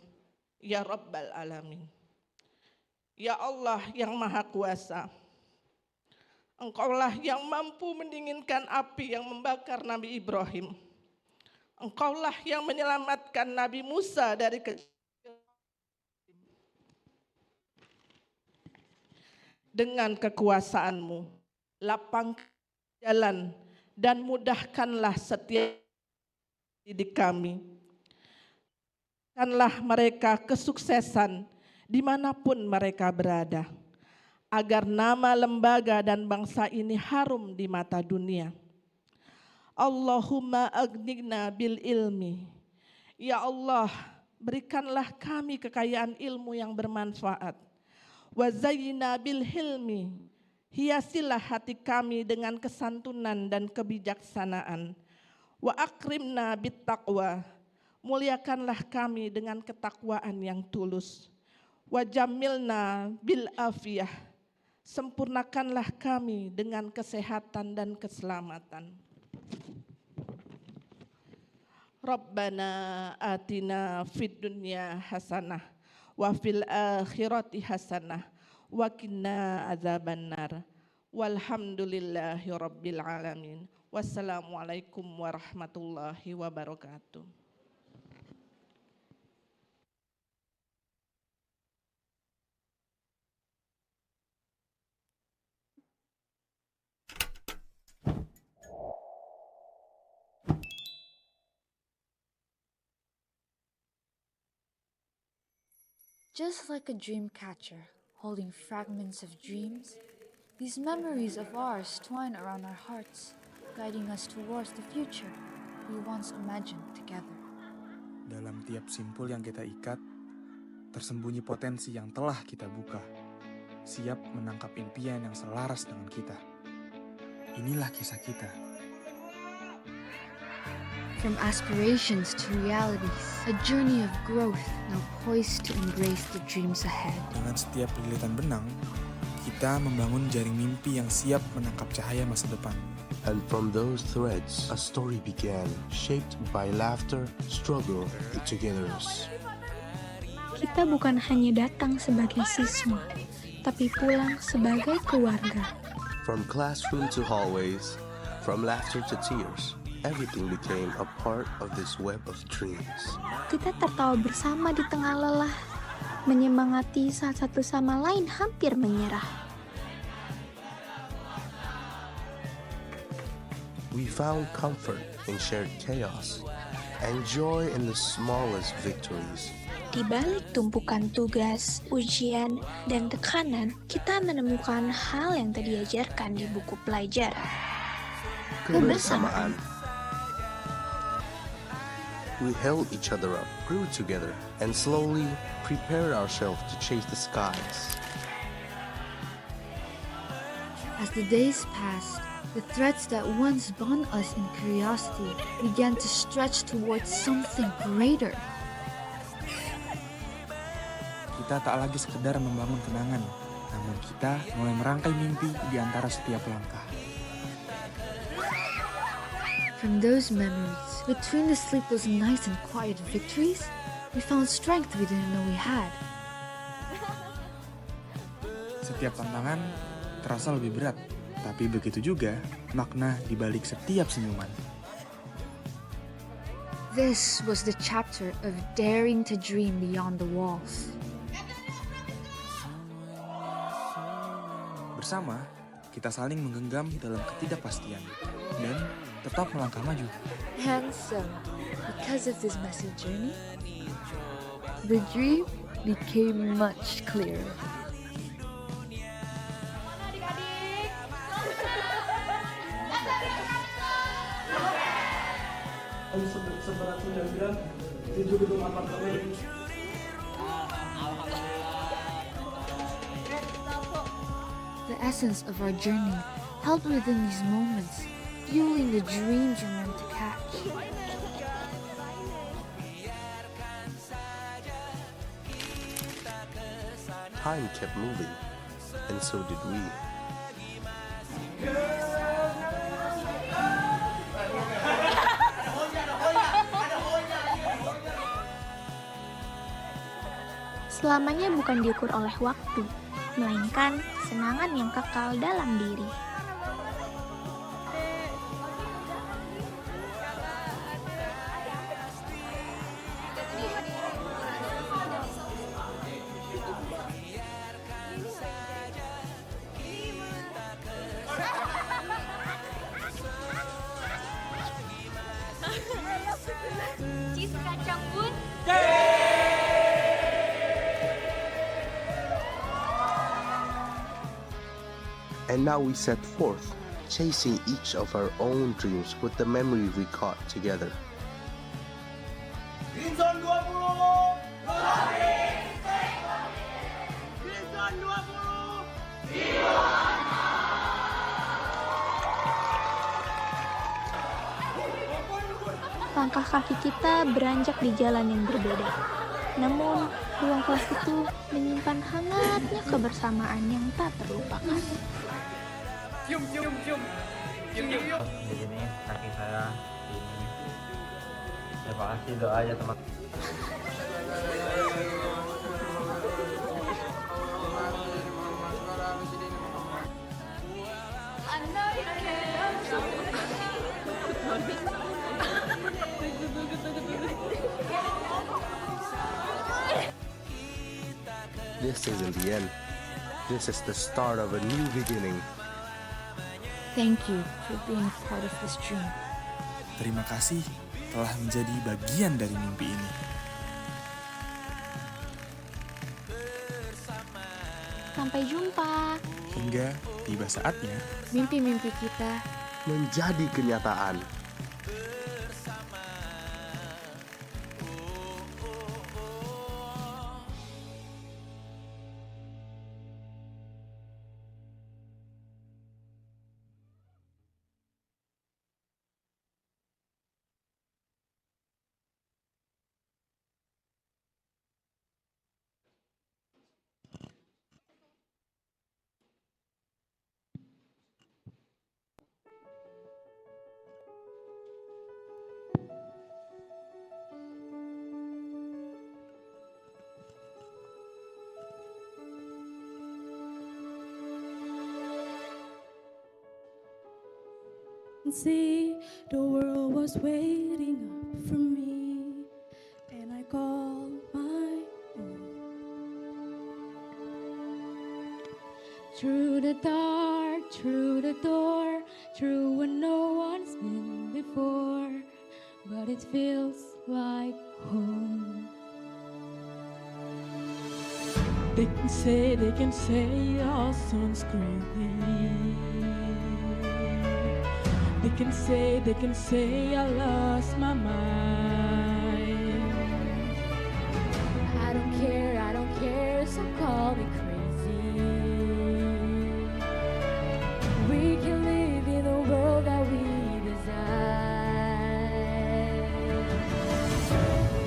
ya Rabbal Alamin. Ya Allah yang Maha Kuasa, Engkaulah yang mampu mendinginkan api yang membakar Nabi Ibrahim. Engkaulah yang menyelamatkan Nabi Musa dari dengan kekuasaan-Mu, lapangkan jalan dan mudahkanlah setiap didik kami. Berikanlah mereka kesuksesan dimanapun mereka berada, agar nama lembaga dan bangsa ini harum di mata dunia. Allahumma aghnina bil ilmi. Ya Allah, berikanlah kami kekayaan ilmu yang bermanfaat. Wa zayyina bil hilmi. Hiasilah hati kami dengan kesantunan dan kebijaksanaan. Wa akrimna bit taqwa. Muliakanlah kami dengan ketakwaan yang tulus. Wa jamilna bil afiyah. Sempurnakanlah kami dengan kesehatan dan keselamatan. Rabbana atina fid dunya hasanah wa fil akhirati hasanah wa qina adzabannar. Walhamdulillahi rabbil alamin. Wassalamualaikum warahmatullahi wabarakatuh. Just like a dream catcher holding fragments of dreams, these memories of ours twine around our hearts, guiding us towards the future we once imagined together. Dalam tiap simpul yang kita ikat, tersembunyi potensi yang telah kita buka, siap menangkap impian yang selaras dengan kita. Inilah kisah kita. From aspirations to realities, a journey of growth now poised to embrace the dreams ahead. Dengan setiap lilitan benang, kita membangun jaring mimpi yang siap menangkap cahaya masa depan. And from those threads, a story began, shaped by laughter, struggle, and togetherness. Kita bukan hanya datang sebagai siswa, tapi pulang sebagai keluarga. From classroom to hallways, from laughter to tears, everything became a part of this web of dreams. Kita tertawa bersama di tengah lelah, menyemangati saat satu sama lain hampir menyerah. We found comfort in shared chaos and joy in the smallest victories. Di balik tumpukan tugas, ujian, dan tekanan, kita menemukan hal yang tak diajarkan di buku pelajaran. Kebersamaan. We held each other up, grew together, and slowly prepared ourselves to chase the skies. As the days passed, the threads that once bound us in curiosity began to stretch towards something greater. Kita tak lagi sekedar membangun kenangan, namun kita mulai merangkai mimpi di antara setiap langkah. From those memories, between the sleepless nights and quiet victories, we found strength we didn't know we had. Setiap tantangan terasa lebih berat, tapi begitu juga makna di balik setiap senyuman. This was the chapter of daring to dream beyond the walls. Bersama, kita saling menggenggam dalam ketidakpastian dan tetap melangkah maju. Handsome, because of this messy journey, the dream became much clearer. Seberat 7 gedung apartemen. The essence of our journey held within these moments, fueling the dreams we're meant to catch. Time kept moving, and so did we. Selamanya bukan diukur oleh waktu, melainkan kesenangan yang kekal dalam diri. Cheese kacang bun. And now we set forth, chasing each of our own dreams with the memory we caught together. Vincent 20! Vincent 20! Langkah kaki kita beranjak di jalan yang berbeda. Namun, ruang kelas itu menyimpan hangatnya kebersamaan yang tak terlupakan. Cium. Di sini kaki saya ini. Terima kasih doanya teman. This isn't the end. This is the start of a new beginning. Thank you for being part of this dream. Terima kasih telah menjadi bagian dari mimpi ini. Sampai jumpa. Hingga tiba saatnya Mimpi-mimpi kita menjadi kenyataan. See, the world was waiting up for me, and I called my own. Through the dark, through the door, through where no one's been before, but it feels like home. They can say all sounds crazy. They can say I lost my mind. I don't care, so call me crazy. We can live in the world that we desire.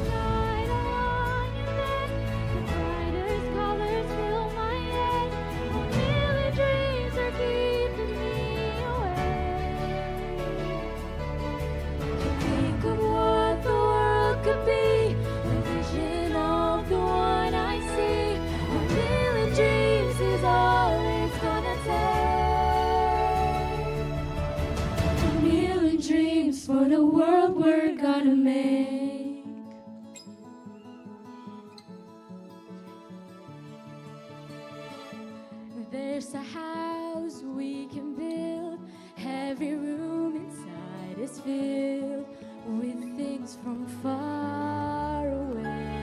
Night along in bed, the brightest colors fill my head. A million dreams are keeping me awake. Think of what the world could be, a vision of the one I see. A million dreams is all it's gonna take. A million dreams for the world we're gonna make. There's a house filled with things from far away.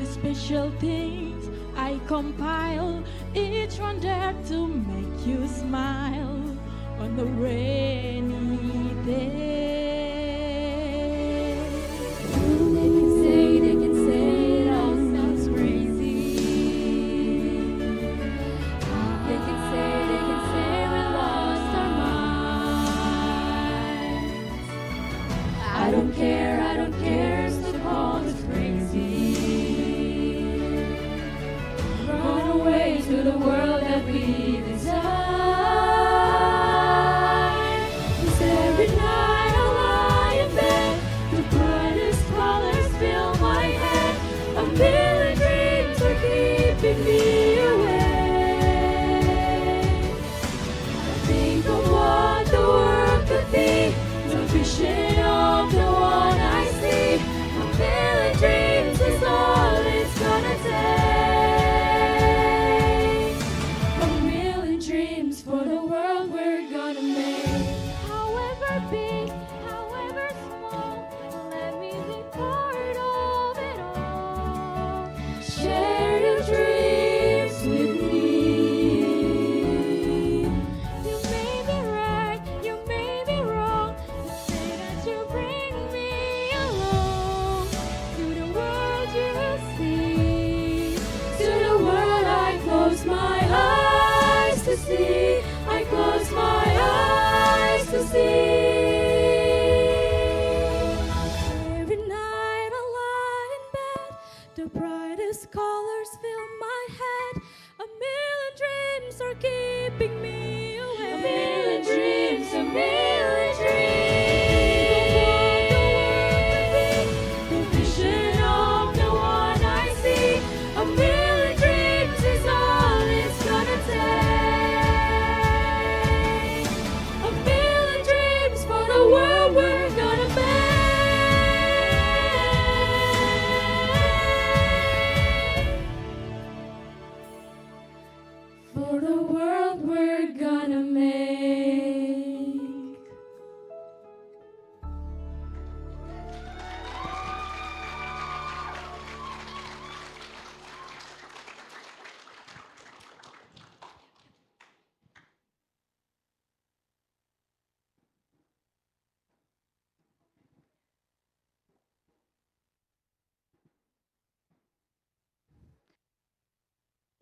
The special things I compile, each one there to make you smile on the rainy day. They can say it all sounds crazy. They can say we lost our minds. I don't care, so call us crazy. Run away to the world that we desire. Every night I lie in bed, the brightest colors fill my head. A million dreams are keeping me awake. I think of what the world could be, the vision of the one I see. A million dreams is all it's gonna take. A million dreams for the world we're gonna make. However big, however small, let me be part of it all. Share your dreams with me. You may be right, you may be wrong, but say that you bring me along to the world you see. To the world I close my eyes to see. I close my eyes to see. Every night I lie in bed, the brightest colors fill my head. A million dreams are keeping me awake. A million dreams, a million dreams. The vision of the one I see. A million dreams is all it's gonna take. A million dreams for the world we're gonna make. For the world we're gonna make.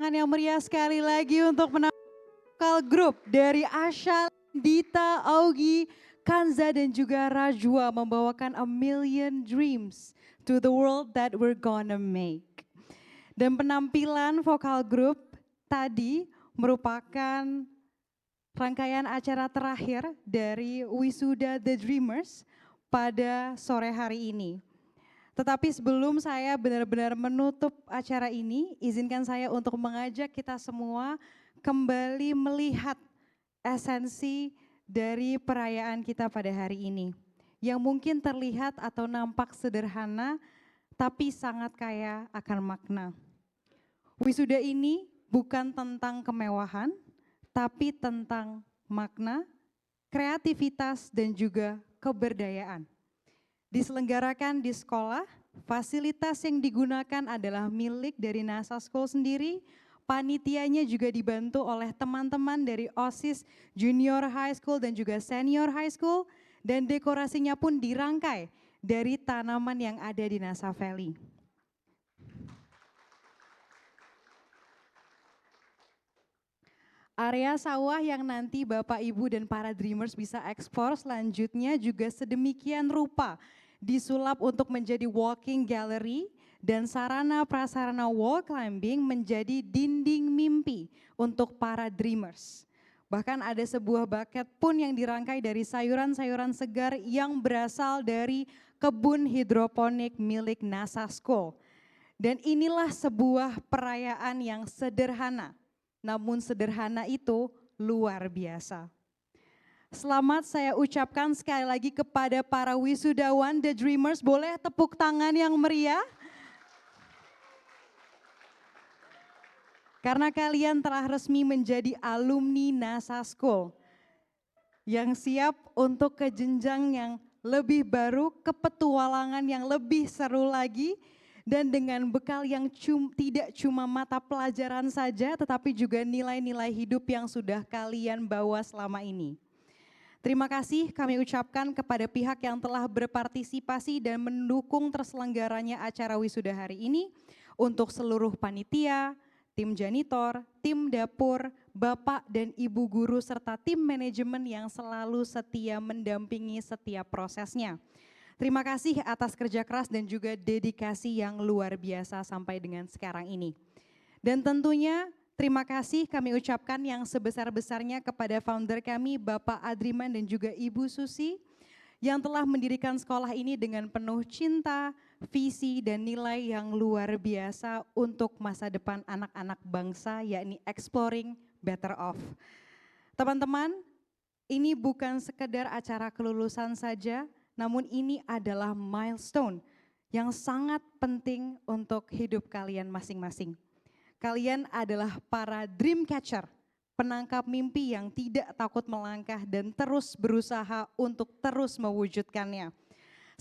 Tangan yang meriah sekali lagi untuk vokal grup dari Asha, Dita, Augie, Kanza dan juga Rajwa membawakan A Million Dreams to the world that we're gonna make. Dan penampilan vokal grup tadi merupakan rangkaian acara terakhir dari Wisuda The Dreamers pada sore hari ini. Tetapi sebelum saya benar-benar menutup acara ini, izinkan saya untuk mengajak kita semua kembali melihat esensi dari perayaan kita pada hari ini. Yang mungkin terlihat atau nampak sederhana, tapi sangat kaya akan makna. Wisuda ini bukan tentang kemewahan, tapi tentang makna, kreativitas, dan juga keberdayaan. Diselenggarakan di sekolah, fasilitas yang digunakan adalah milik dari NASA School sendiri. Panitianya juga dibantu oleh teman-teman dari OSIS Junior High School dan juga Senior High School. Dan dekorasinya pun dirangkai dari tanaman yang ada di NASA Valley. Area sawah yang nanti Bapak, Ibu, dan para Dreamers bisa eksplor selanjutnya juga sedemikian rupa disulap untuk menjadi walking gallery dan sarana prasarana wall climbing menjadi dinding mimpi untuk para Dreamers. Bahkan ada sebuah bucket pun yang dirangkai dari sayuran-sayuran segar yang berasal dari kebun hidroponik milik NASA School. Dan inilah sebuah perayaan yang sederhana, namun sederhana itu luar biasa. Selamat saya ucapkan sekali lagi kepada para wisudawan The Dreamers, boleh tepuk tangan yang meriah? Karena kalian telah resmi menjadi alumni NASA School. yang siap untuk ke jenjang yang lebih baru, ke petualangan yang lebih seru lagi, dan dengan bekal yang tidak cuma mata pelajaran saja, tetapi juga nilai-nilai hidup yang sudah kalian bawa selama ini. Terima kasih kami ucapkan kepada pihak yang telah berpartisipasi dan mendukung terselenggaranya acara wisuda hari ini, untuk seluruh panitia, tim janitor, tim dapur, Bapak dan Ibu guru, serta tim manajemen yang selalu setia mendampingi setiap prosesnya. Terima kasih atas kerja keras dan juga dedikasi yang luar biasa sampai dengan sekarang ini. Dan tentunya terima kasih kami ucapkan yang sebesar-besarnya kepada founder kami, Bapak Adriman dan juga Ibu Susi, yang telah mendirikan sekolah ini dengan penuh cinta, visi, dan nilai yang luar biasa untuk masa depan anak-anak bangsa, yakni Exploring Better Off. Teman-teman, ini bukan sekedar acara kelulusan saja, namun ini adalah milestone yang sangat penting untuk hidup kalian masing-masing. Kalian adalah para dream catcher, penangkap mimpi yang tidak takut melangkah dan terus berusaha untuk terus mewujudkannya.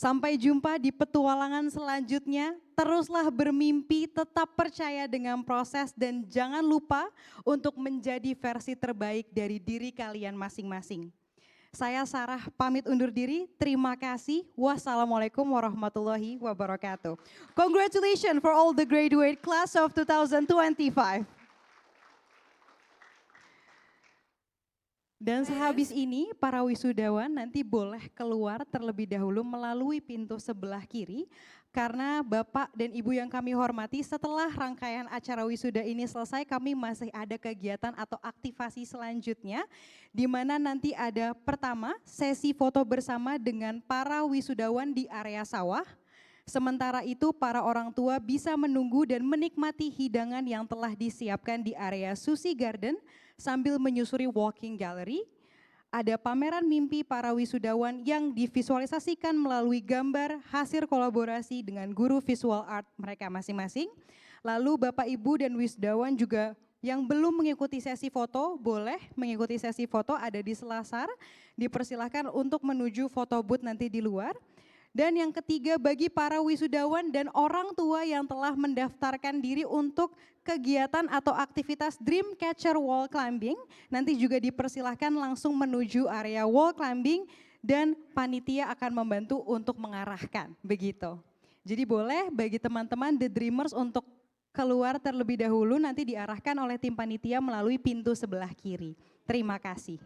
Sampai jumpa di petualangan selanjutnya, teruslah bermimpi, tetap percaya dengan proses, dan jangan lupa untuk menjadi versi terbaik dari diri kalian masing-masing. Saya Sarah pamit undur diri, terima kasih. Wassalamualaikum warahmatullahi wabarakatuh. Congratulations for all the graduate class of 2025. Dan sehabis ini para wisudawan nanti boleh keluar terlebih dahulu melalui pintu sebelah kiri, karena Bapak dan Ibu yang kami hormati, setelah rangkaian acara wisuda ini selesai, kami masih ada kegiatan atau aktivasi selanjutnya, di mana nanti ada pertama sesi foto bersama dengan para wisudawan di area sawah. Sementara itu para orang tua bisa menunggu dan menikmati hidangan yang telah disiapkan di area Susi Garden sambil menyusuri walking gallery. Ada pameran mimpi para wisudawan yang divisualisasikan melalui gambar hasil kolaborasi dengan guru visual art mereka masing-masing. Lalu Bapak Ibu dan wisudawan juga yang belum mengikuti sesi foto, boleh mengikuti sesi foto, ada di selasar. Dipersilahkan untuk menuju foto booth nanti di luar. Dan yang ketiga, bagi para wisudawan dan orang tua yang telah mendaftarkan diri untuk kegiatan atau aktivitas Dreamcatcher Wall Climbing, nanti juga dipersilahkan langsung menuju area wall climbing dan panitia akan membantu untuk mengarahkan, begitu. Jadi boleh bagi teman-teman The Dreamers untuk keluar terlebih dahulu, nanti diarahkan oleh tim panitia melalui pintu sebelah kiri. Terima kasih.